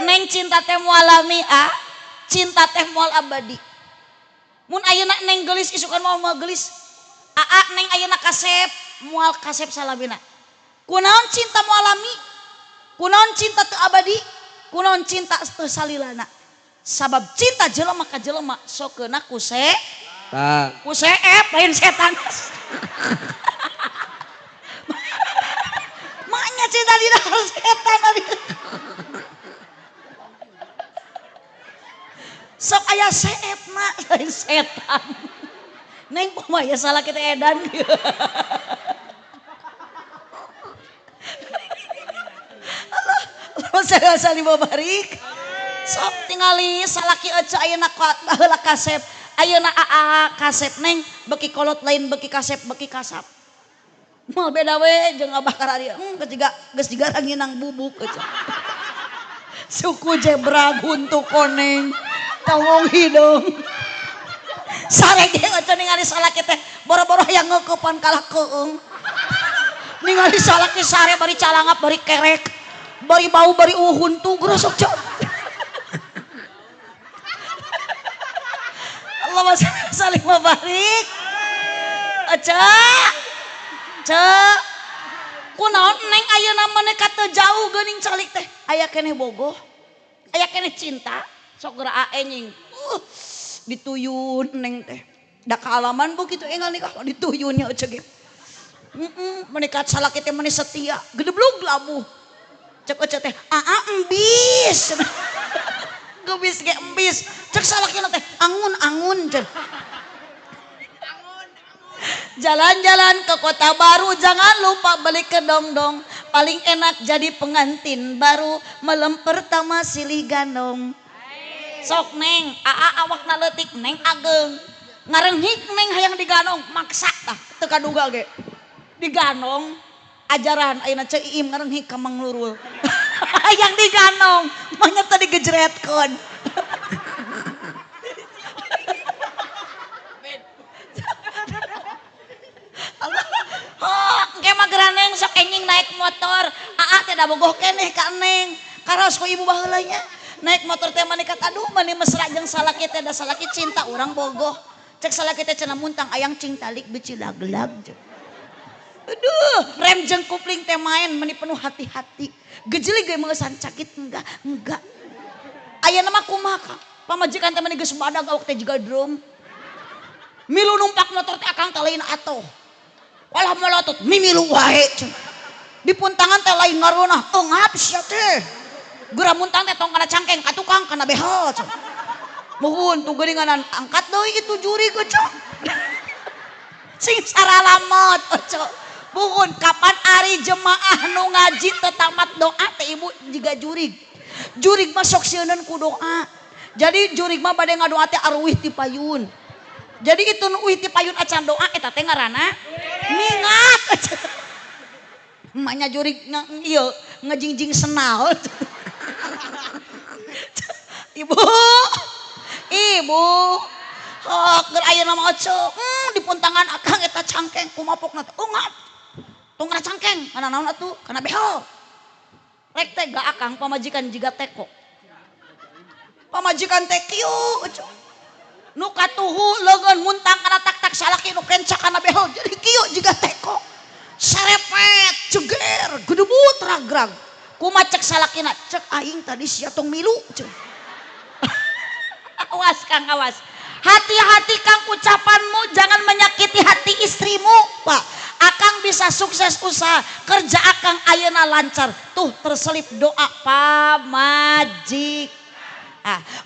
neng cinta teh moal lamiah cinta teh moal abadi mun ayeuna neng geulis isukan moal geulis aa neng ayeuna kasep moal kasep salabina kunaon cinta moal lami kunaon cinta teu abadi kunaon cinta teu salilana sabab cinta jelema ka jelema sokeuna ku seep lain setan maknya cinta di dalam setan sok aya seepna lain setan neng pamaya salah kita edan Allah saya barik sok tingali salaki Ece ayeuna baheula kasep ayeuna aa kasep neng beki kolot lain beki kasep beki kasap mau beda we jeung abah karadia geus jiga ranginang bubuk Ece suku jebra guntu koneng tongong hidung sarege Ece ningali salaki teh boro-boro hayang ngeukepan kalah keung ningali salaki sare bari calangap bari kerek bari bau bari uhun tuh grosok cok Allahumma sholli wa barik Ece kunaon neng ayeuna maneh teu jauh geuning calik teh aya keneh bogoh aya keneh cinta sok geura ae nying dituyun neng teh da kaalaman bu kitu enggal nikah dituyun nya Ece ge menekat salaki teh maneh setia gedeblug labuh cek Ece teh aa embis gebis ge embis cek salakina teh angun cek jalan-jalan ke kota baru jangan lupa beli kedong-dong paling enak jadi pengantin baru malam pertama silih gandong sok neng aa awakna leutik neng ageng ngarenghik neng hayang diganong maksa tah teu kaduga ge diganong ajaran ayeuna Ceu Iim ngarenghik ka Mang Nurul hayang diganong manya tadi gejretkeun neng sok enjing naik motor aa teh da bogoh keneh ka neng karos ku ibu baheula nya naik motor teh maneh kata aduh maneh mesra jeung salaki teh da salaki cinta urang bogoh cek salaki teh cenah muntang ayang cing talik beuci laglag aduh rem jeung kupling teh main maneh penuh hati-hati gejelig ge meusan sakit enggak ayeuna mah kumaha pamajikan teh maneh geus badag awak teh jiga drum milu numpak motor teh akang teh lain atoh walah melotot mimilu wae di puntangan teh lain ngareunah ngap sia teh geura muntang teh tong kana cangkeng ka tukang kana behel muhun tuh geuninganan angkat deui itu juri geucok sing saralamot cok muhun kapan ari jemaah nu ngaji teu tamat doa teh ibu jiga jurig mah sok sieunun ku doa jadi jurig mah bade ngadoa teh arwih ti payun jadi itu nu uih ti payun acan doa eta teh ngaranna ningat emaknya jurig ieu ngejingjing senal ibu keur ayeuna mah Ece di puntangan akang eta cangkeng kumapokna teh ngap tong kana cangkeng kana naon atuh kana behel rek teh ga akang pamajikan jiga teko pamajikan teh kieu nu katuhu leungeun muntang kana tak-tak salaki nu kenca kana behel jadi kieu jiga teko sarepet ceger gedebut ragrag kumaha cek salakina cek aing tadi sia tong milu cek awas Kang awas hati-hati Kang ucapanmu jangan menyakiti hati istrimu Pak akang bisa sukses usaha kerja akang ayeuna lancar tuh terselip doa pamajik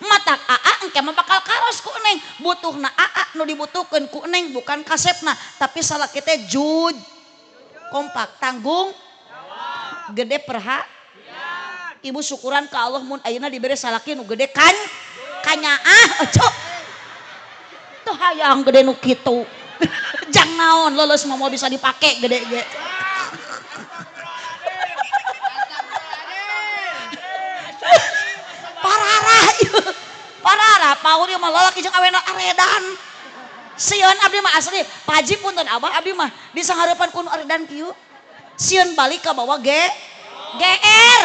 Matak AA engke mah bakal karos ku Neng. Butuhna AA nu dibutuhkeun ku Neng bukan kasepna, tapi salaki teh kompak, tanggung, gede Ibu syukuran ke Allah mun ayeuna diberi salaki nu gede kanyaah cok. Tuh hayang gede nu kitu. Jang naon leuleus mah mau bisa dipake gede ge. Parara paur ieu mah lalaki jeung awena aredan. Sieun abdi mah asli, Paji punten Abah abdi mah di sanghareupan kun aredan kieu. Sieun balik ka bawah GR.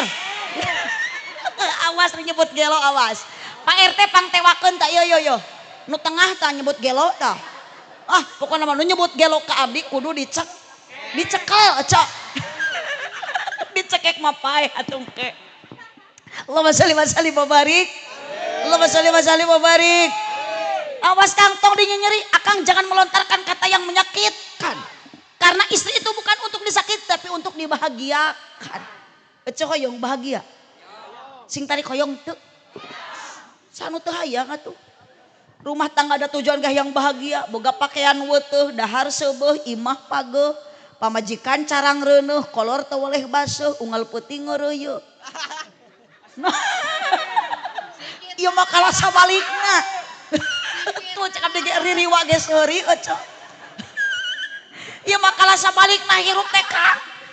Awas nyebut gelo awas. Pak RT pangtewakeun tah yo. Nu tengah tah nyebut gelo tah. Pokokna mah nu nyebut gelo ka abdi kudu dicekel cok. Dicekek mah pae atuh ke. Allahumma shalli wa sallim wa barik. Allahumma shalli wa sallim wa barik. Awas kantong nyeri, akang jangan melontarkan kata yang menyakitkan. Karena istri itu bukan untuk disakiti tapi untuk dibahagiakan. Ece hoyong bahagia. Sing tarik hoyong teu. Sanu teu hayang atuh. Rumah tangga ada tujuan gah yang bahagia, boga pakaian weuteuh, dahar seubeuh, imah pageuh, pamajikan carang reuneuh, kolor teu waleh baseuh, unggal peuting ngeureuyeuh. Ieu mah kalah sabalikna. Tuh cek abdi ge ririwa ge seuri cok. Ieu mah kalah sabalikna hirup teh ka.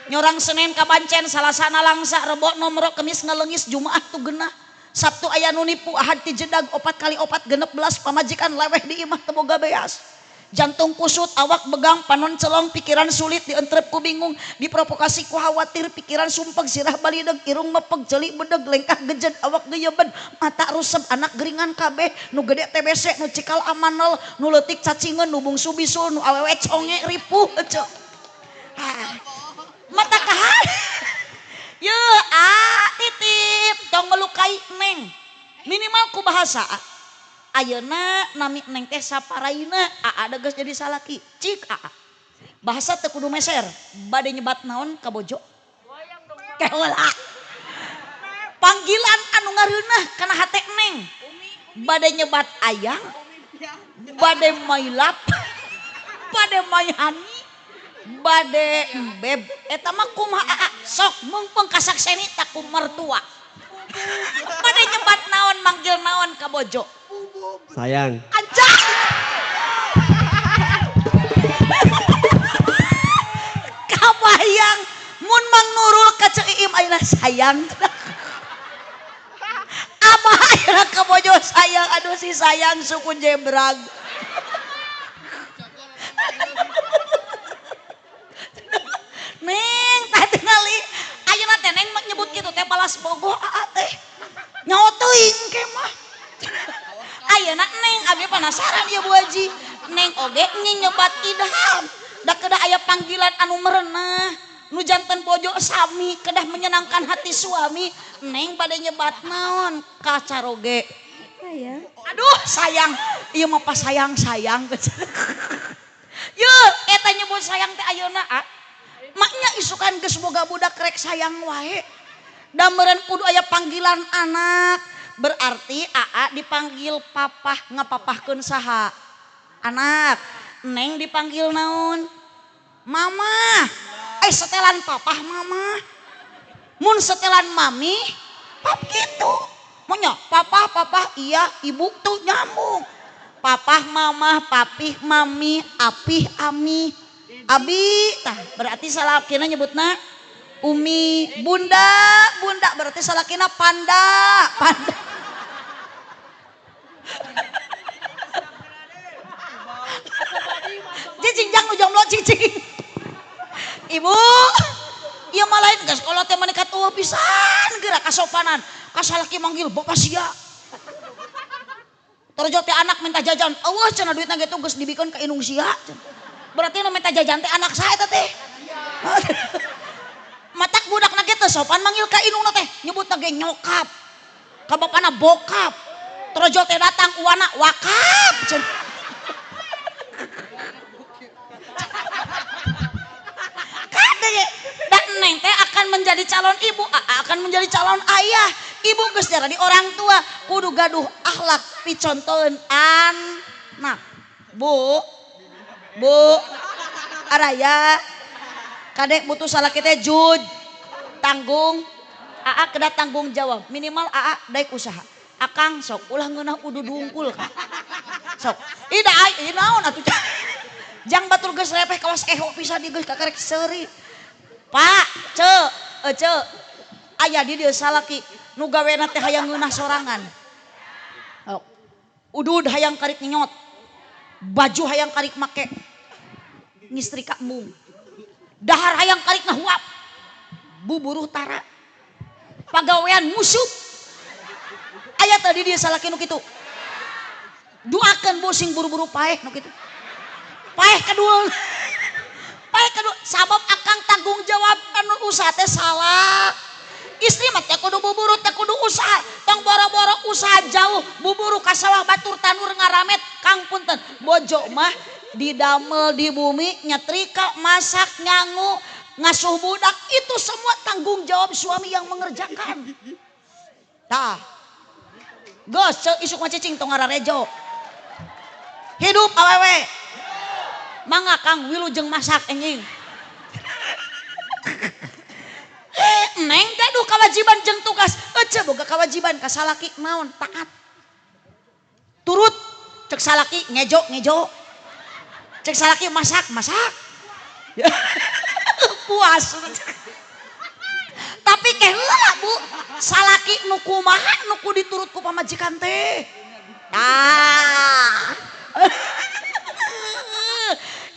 Nyorang Senin ka Bancen salasana langsa, Rebo nomor Kemis ngaleungis, Jumaah tu geunah. Sabtu aya nu nipu, Ahad ti jedag, 4 kali 4 16, pamajikan leweh di imah teu boga beas. Jantung kusut, awak begang, panon celong, pikiran sulit, dientrep ku bingung, diprovokasi ku khawatir, pikiran sumpeg, sirah balideg, irung mepeg, jeli bedeg, lengkah gejed, awak geyebed, mata rusem, anak geringan kabeh, nu gede TBC, nu cikal amanol, nu leutik cacingeun, nu bungsu bisul, nu awewe conge ripuh cok. Mata kahar. Yeuh titip tong melukai Neng. Minimal ku bahasa. Ayeuna nami Neng teh saparaina ada geus jadi salaki. Cik bahasa teu kudu meser. Bade nyebat naon ka bojo? Keula. Panggilan anu ngareunah kana hate Neng. Bade nyebat ayang. Bade mailap. Bade maihani. Bade beb eta mah kumaha sok mungpeng kasakseni tak ku mertua. Bade nyebat naon manggil naon ka bojo? Sayang. Anjay. Kabayang mun Mang Nurul ka Ceu Iim ayeuna sayang. Abah ayeuna ka bojo sayang, aduh si sayang suku jebrag. Neng tah tingali ayeuna teh Neng nyebut kitu teh balas bogoh teh. Nyaho teuing ke mah. Ayeuna Neng abdi penasaran ya Bu Haji. Neng oge nyebat idam. Da kedah aya panggilan anu merenah. Nu janten bojo sami kedah menyenangkan hati suami. Neng bade nyebat naon ka caroge? Sayang. Aduh sayang. Ieu mah pas sayang-sayang. Yeuh eta nyebut sayang teh ayeuna maknya isukan geus boga budak rek sayang wae. Da meureun kudu aya panggilan anak. Berarti AA dipanggil papah, ngapapahkeun saha? Anak. Neng dipanggil naon? Mama. Setelan papah mama. Mun setelan mami, pap gitu. Monya papah iya, ibu tuh nyambung. Papah mama, papih mami, apih ami. Abi, tah berarti salakina nyebutna Umi, bunda berarti salakina panda. Cicing jang nu jomblo cicing. Ibu, ieu mah lain geus kolot teh meunikat eueuh pisan geura kasopanan. Ka salaki manggil bapak sia. Torjo teh anak minta jajan, eueuh cenah duitna ge geus dibikeun ka indung sia. Berarti nu minta jajan teh anak saya teh. Matak budakna ge teu sopan manggil ka indungna teh, nyebutna ge nyokap. Ka bapana bokap. Trojo teh datang uwana wakap. Kade dan Neng teh akan menjadi calon ibu, akan menjadi calon ayah. ibu geus jarani orang tua kudu gaduh akhlak picontoeun anak. Bu araya kadek butuh salaki teh jud tanggung aa kena tanggung jawab minimal aa daek usaha akang sok ulah ngeunah udu dungkul ka sok ida ai naon atuh jang batur geus lepeh kawas eho pisan di geus kakarek seuri pak ce aya di dieu salaki nu gawena teh hayang ngeunah sorangan udud hayang karik nyot baju hayang karik make ngistrika mung dahar hayang karik ngahuap buburuh tara pagawean musuh aya tadi dia salaki nu kitu doakeun bu sing buru-buru paeh nu kitu paeh kedua sabab akang tanggung jawab anu usaha teh salah istri mah teh kudu buburu teh kudu usaha tong boro-boro usaha jauh buburu ka sawah batur tanur ngaramet kang punten bojo mah didamel di bumi nyetrika masak nyangu ngasuh budak itu semua tanggung jawab suami yang mengerjakan tah geus isuk mah cicing tong ngararejo hidup awewe mangga kang wilujeng masak enjing neng gaduh kewajiban jeung tugas ece boga kewajiban ka salaki naon taat turut cek salaki ngejo cek salaki masak puas tapi keh heula bu salaki nu kumaha nu kudu diturut ku pamajikan teh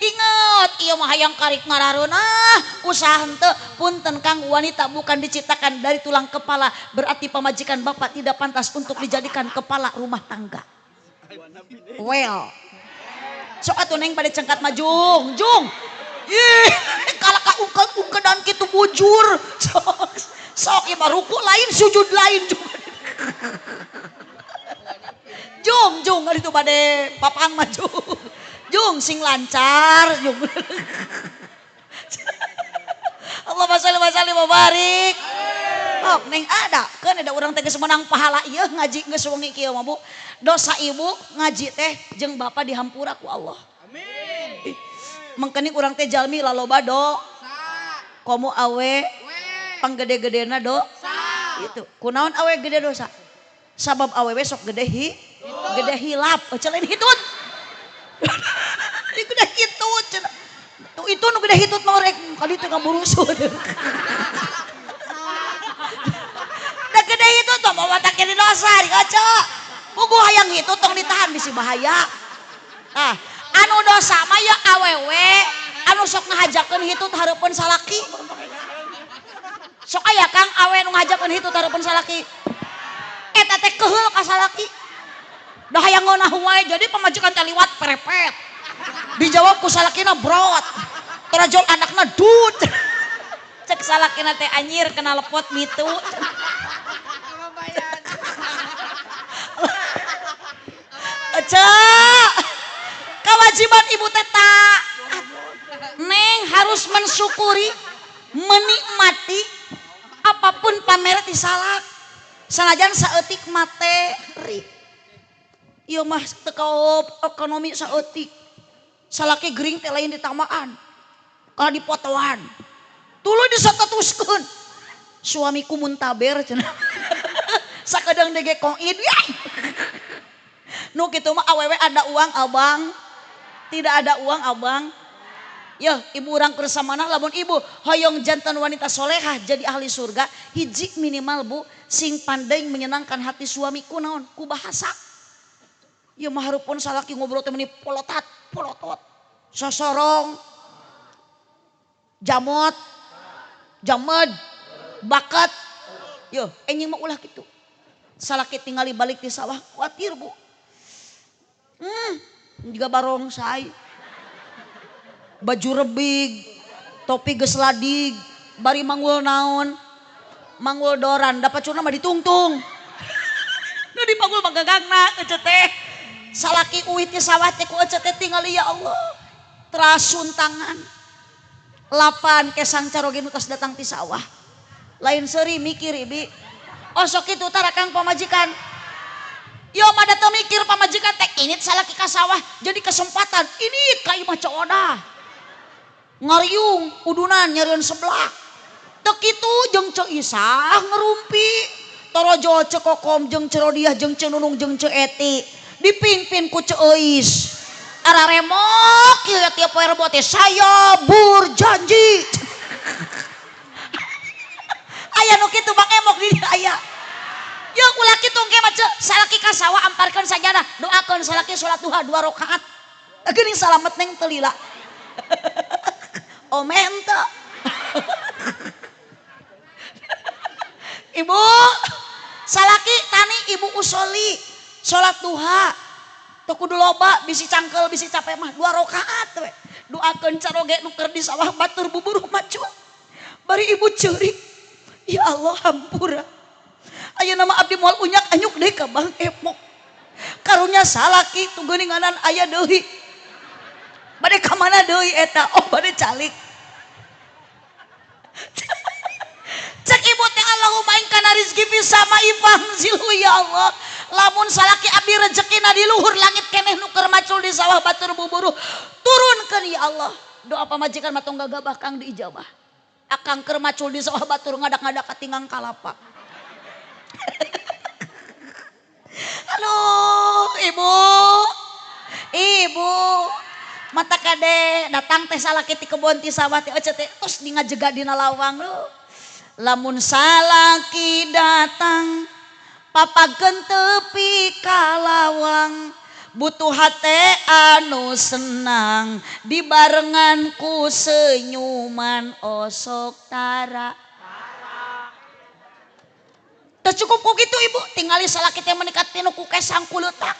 ingat ieu mah hayang karik ngarareuna usaha henteu punten kang wanita bukan diciptakan dari tulang kepala berarti pamajikan bapak tidak pantas untuk dijadikan kepala rumah tangga well sok atuh neng bade cengkat mah jung ih kalau ka ungkedan kitu bujur sok ieu mah ruku lain sujud lain jung ari itu bade papang mah Jung sing lancar Jung. Allahumma shalli wa sallim wa barik. Oh, neng ada urang teh geus menang pahala ieu ngaji geus wengi kieu mah Bu. Dosa ibu ngaji teh jeung bapa dihampura ku Allah. Amin. Mangkeni urang teh jalmi laloba do. Komo awe panggede-gedena dosa. Itu. Kunaon awe gede dosa? Sabab awe sok gede hilap. Celain hitut. Itu udah hitut tuh itu nu udah hitut norek kali itu ngaburusut udah gede hitut tuh mau watak ini dosa dikaca pugu hayang hitut tong ditahan bisi bahaya anu dosa mah ya awewe anu sok ngahajakeun hitut hareupeun salaki sok aya kang awe nu ngahajakeun hitut hareupeun salaki eta teh keheul ka salaki dah hayang ngeunah wae jadi pamajikan teh liwat perepet dijawab ku salakina brot terajol anakna dud cek salakina teh anyir kena lepot mitu cek kewajiban ibu teh neng harus mensyukuri menikmati apapun pamer di salak sanajan saeutik materi ieu mah teu kaop ekonomi saeutik salaki gering teh lain ditamaan kalau dipotoan tuluy disatetuskeun suamiku muntaber cenah sakadang dege koin nu kitu mah awewe ada uang abang tidak ada uang abang ya ibu urang kersamana lamun ibu hoyong jantan wanita solehah jadi ahli surga hiji minimal bu sing pandai menyenangkan hati suamiku naon ku bahasa ya mah hareupeun salaki ngobrol teh meni polotot sosorong jamed bakat yo enjing mah ulah kitu salaki tingali balik di sawah kuatir bu juga barongsai baju rebig topi geus ladig bari manggul naon manggul doran dapat curna mah ditungtung nu dipanggul mah gagangna ece teh salaki uit di sawah teh ku ece teh tingali ya Allah terasun tangan lapan kesang caroge nu tos datang ti sawah lain seuri mikir ibi Osok itu tarakang pamajikan. Yo mada teu mikir pamajikan teh ini salaki ka sawah jadi kesempatan ini ka imah cooda. Ngariung udunan nyariun sebelah. Teu kitu jeung Ceu Isah ngerumpi. Torojo Ceu Kokom jeung Ceu Rodiah jeung Ceu Nunung jeung Ceu Eti dipimpin ku Ceu Euis. Ara remok ieu tiap poe Rebo teh saya berjanji. Aya nu kitu Bang Emok di dieu aya. Yo ulah kitu engke mah salaki ka sawah amparkeun sajadah, doakeun salaki salat duha 2 rakaat. Geuning salamet neng teu lila. Omen teu. Ibu, salaki tani ibu usoli salat duha. Teu kudu loba, bisi cangkel, bisi capek mah 2 rakaat we. Doakeun caroge nu keur di sawah batur buburuh macul. Bari ibu ceurik. Ya Allah hampura. Aya nama abdi moal unyak anyuk deui ka Bang Emok. Karunya salaki tu geuninganan aya deui. Bade ka mana deui eta? Oh bade calik. Cek ibu teh Allahumma in kana rizki fi sama'i fahzilhu ya Allah. Lamun salaki abdi rezekina di luhur langit keneh nu keur macul di sawah batur buburuh. Turunkeun ya Allah. Doa pamajikan mah tong gagabah kang diijabah. Akang keur macul di sawah batur ngadak-ngadak katingang kalapa. Halo ibu, ibu, mata kade datang teh salaki ti kebon ti sawah teh teh tos di ngajega dina lawang lu. Lamun salaki datang, papageun tepi ka lawang, butuh hate anu senang, dibarengan ku senyuman osok tara. Teu cukup ku kitu ibu, tingali salaki teh meunikat tinu ku kesang kuleutak.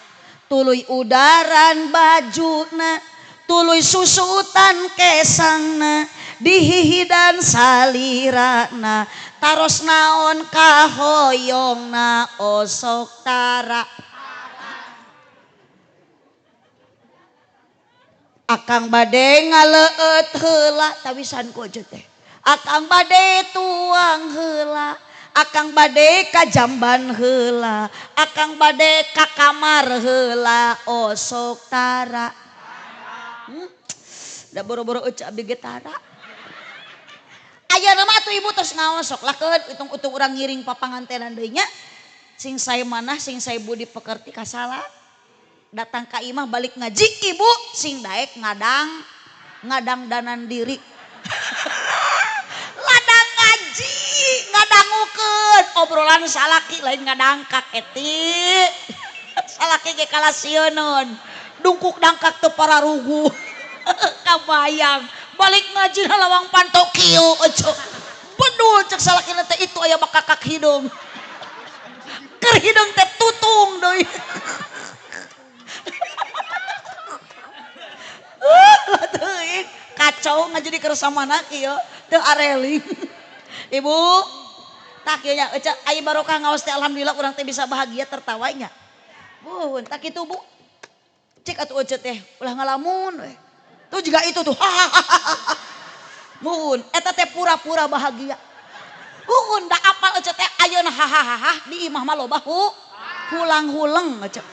Tuluy udaran bajuna, tuluy susutan kesangna, dihihidan salirana, taros naon kahoyongna osok tara. Akang bade ngaleut heula tawisan ku aja teh. Akang bade tuang heula. Akang bade ka jamban heula, akang bade ka kamar heula osok tara. Da boro-boro eueuh abdi ge tara. Ayeuna mah atuh ibu tos ngaos sok lakeun itung-itung urang ngiring papangantenan deui nya. Sing sae manah sing sae budi pekerti ka salat. Datang ka imah balik ngaji ibu sing daek ngadang danan diri. Ladang ngaji ngadangukeun obrolan salaki lain ngadangkak eti. Salaki ge kalasieun dungkuk dangkak teu pararugu. Kabayang balik ngaji na lawang panto kieu eueuh. Bedul cek salaki teh itu aya bakakak hidung. Keur hidung teh tutung deui. Kacau ngajadi kersamana kieu teu areling. Ibu tak ieu nya aya barokah ngaos teh alhamdulillah urang teh bisa bahagia tertawanya. Bun tak kitu Bu. Cik atuh eueuh teh ulah ngalamun we. Tuh juga itu tuh. Bun eta teh pura-pura bahagia. Bun da apal eueuh teh ayeuna hahaha di imah mah loba hulang-hulang eueuh.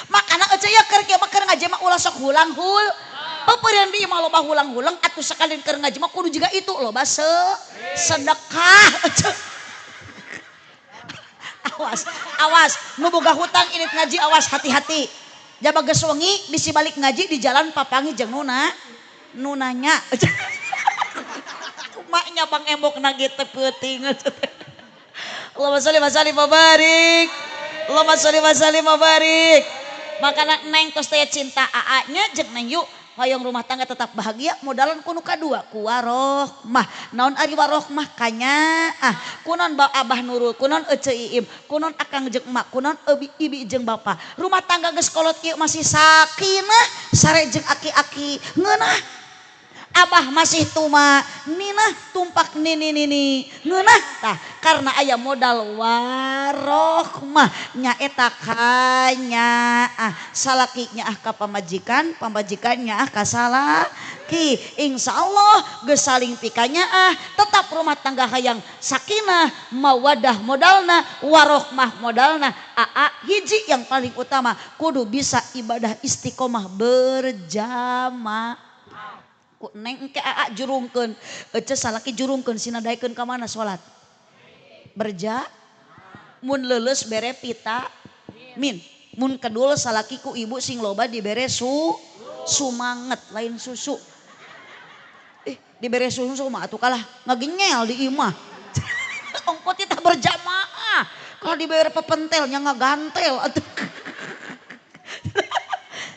Makana eueuh ya keur kieu mah keur ngaji mah ulah sok hulang-hul. Papeureun di imah loba hulang-hulang atuh sakalin keur ngaji mah kudu juga itu loba sedekah. Awas nu boga hutang init ngaji awas hati-hati. Jaba geus wengi bisi balik ngaji di jalan papangi jeung nunanya. Maknya Bang Embok nage teu peuting. Allahumma sholli wa sallim wa barik. Allahumma sholli wa sallim wa barik. Makana neng tos teh cinta aa nya jeung neng yuk hoyong rumah tangga tetap bahagia modalan kuno kadua ku warohmah. Naon ari warohmah kanya kunon abah nurul, kunon ece iim, kunon akang jeung emak, kunon ibi jeung bapa. Rumah tangga geus kolot kieu masih sakinah, sare jeung aki-aki ngeunah. Abah masih tuma, nina tumpak nini ngeunah tah karena aya modal warohmah nya eta kanya salaki nya ka pamajikan, pamajikan nya ka Ki insya Allah geus saling pikanya tetap rumah tangga hayang sakinah mawadah modalna warohmah modalna hiji yang paling utama kudu bisa ibadah istiqomah berjamaah. Ku neng ke jurungkeun ece salaki jurungkeun sinadaikeun ka mana salat mun leuleus bere pita min mun kedul salaki ku ibu sing loba dibere sumanget lain susu diberi susu mah atuh kalah ngagengel di imah ongkot kita berjamaah kalau diberi pepentelnya ngagantel atuh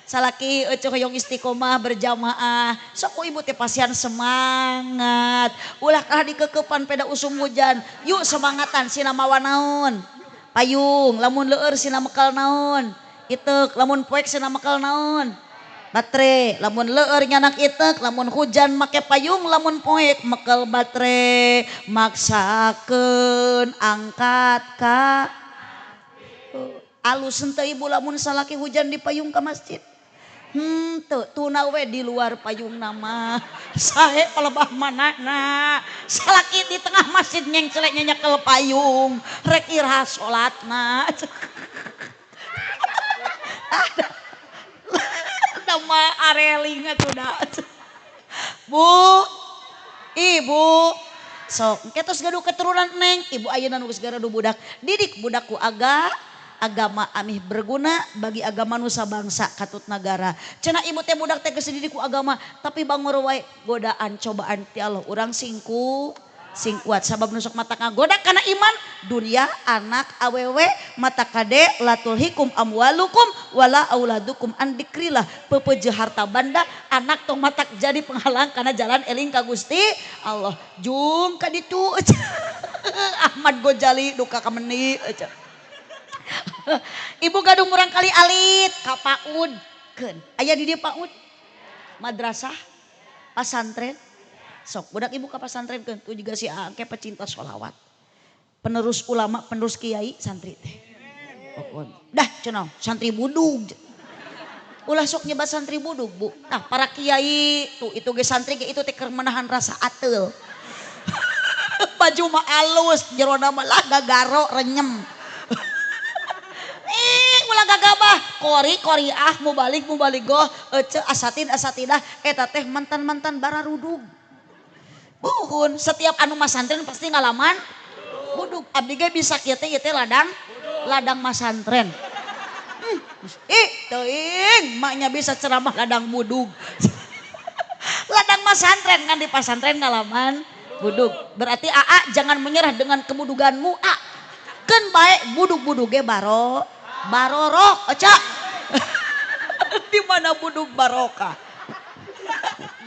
salaki ece hoyong istiqomah berjamaah sok ku ibu teh pasian semangat ulah kalah dikekepan peda usum hujan yuk semangatan sina mawa naon payung lamun leueur sina mekal naon itek lamun poek sina mekal naon baterai lamun leueur nyanak itek lamun hujan make payung lamun poek mekel baterai maksakeun angkat ka alus henteu ibu lamun salaki hujan di payung ka masjid teu tuna we di luar payung nama sahe palebah manana salaki di tengah masjid nyengcelek nyenyekel payung rek irah salatna nama areling atuh da. Bu, ibu, sok ketos gaduh keturunan neng, ibu ayeuna nu geus garadu budak, didik budakku agama amih berguna bagi agama nusa bangsa katut negara. Cenah ibu teh budak teh geus dididik ku agama, tapi bangor wae godaan cobaan ti Allah urang sing kuat sabab nusuk mata ngagoda kana iman dunia anak awewe mata kade latul hikum amwalukum wala auladukum an dikrillah pepeje harta banda anak tong matak jadi penghalang kana jalan eling ka Gusti Allah jung ka ditu Ahmad Ghazali duka ka meuni ibu gadung murang kali alit ka PAUD keun aya di dieu PAUD madrasah pasantren sok budak ibu ka pasantren keun tu juga si angke pecinta sholawat penerus ulama penerus kiai santri teh dah cenah santri budug ulah sok nyebat santri budug bu nah para kiai tuh itu ge santri ge itu teh keur menahan rasa ateul baju mah alus jerona mah lah gagaro renyem ulah gagabah kori mubaligoh ece asatidah eta teh mantan bararudug buhun setiap anu masantren pasti ngalaman budug abdi ge bisa kieu teh ladang masantren teuing maknya bisa ceramah ladang budug ladang masantren kan di pasantren ngalaman budug berarti jangan menyerah dengan kebuduganmu keun bae budug-budug ge barorok aca di mana budug barokah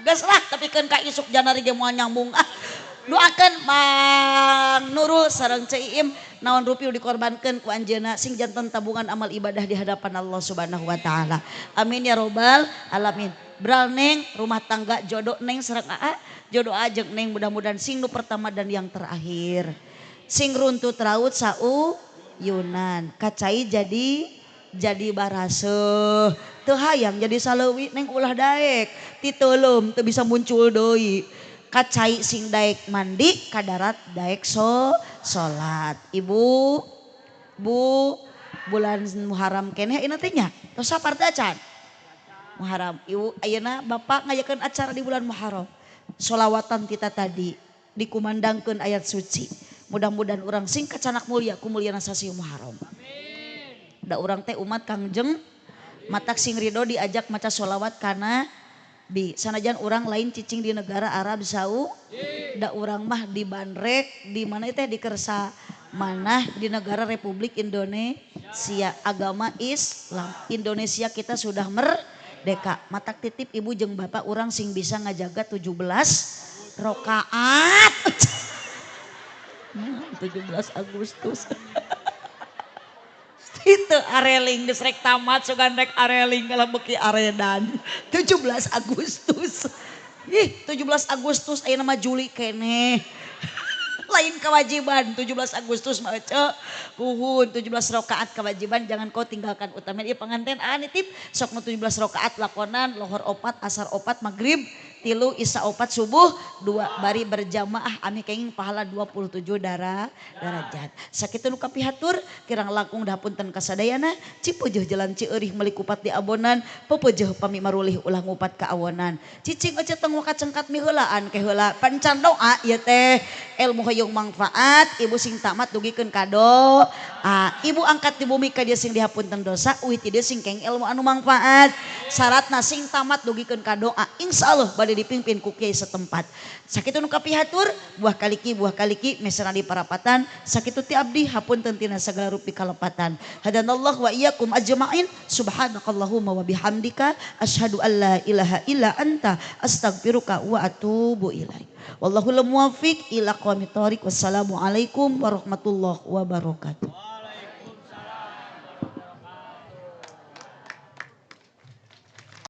geus lah tapi keun ka isuk janari ge moal nyambung doakeun Mang Nurul sareng Cei Im naon rupiah dikorbankeun ku anjeunna sing janten tabungan amal ibadah di hadapan Allah Subhanahu wa taala. Amin ya robbal alamin. Bral neng rumah tangga jodoh neng sareng jodoh ajeng neng mudah-mudahan sing nu pertama dan yang terakhir. Sing runtut raut sau Yunan kacai jadi baraseuh teu hayang jadi saleuwi neng ulah daek ti teuleum teu bisa muncul deui kacai sing daek mandi ka darat daek salat ibu bulan Muharram keneh ieu teh nya tos saparti acan Muharram ibu ayeuna bapak ngayakeun acara di bulan Muharram sholawatan kita tadi dikumandangkeun ayat suci mudah-mudahan urang sing kacanak mulia ku mulyana sasi Muharram da urang teh umat Kangjeng matak sing ridho diajak maca sholawat kana bi sanajan urang lain cicing di negara Arab Saudi da urang mah di Bandrek di mana teh di Kersa manah di negara Republik Indonesia agama Islam Indonesia kita sudah merdeka matak titip ibu jeung bapak urang sing bisa ngajaga 17 rakaat 17 Agustus itu areling geus rek tamat sugan rek areling kalau beki aredan 17 Agustus ih 17 Agustus aya nama Juli keneh lain kewajiban 17 Agustus mah ece kuhun 17 rakaat kewajiban jangan kau tinggalkan utama ieu panganten nitip sok nu 17 rakaat lakonan lohor 4 asar 4 magrib tilu Isya 4 subuh 2 bari berjamaah ami kenging pahala 27 darajat sakitu nu kapihatur kirang langkung dahapunten kasadayana cipeujuh jalan Cieureih meuli kupat di abonan pepeujuh pami marulih ulah ngupat ka awonan cicing ece teng waka cengkat miheulaan ke heula pancan doa ieu teh ilmu hoyong manfaat ibu sing tamat dugikeun kado ibu angkat di bumi ka dia sing dihapunten dosa uih ti dieu sing keng ilmu anu manfaat syaratna sing tamat dugikeun ka doa insyaallah bade dipimpin ku kiai setempat sakitu nu kapihatur buah kaliki mesana di parapatan sakitu ti abdi hapunten tina sagala rupi kalepatan hadanallahu wa iyyakum ajmain subhanakallahumma wa bihamdika asyhadu an la ilaha illa anta astaghfiruka wa atubu ilaik wallahul muwaffiq ila aqwamit thoriq wassalamu alaikum warahmatullahi wabarakatuh.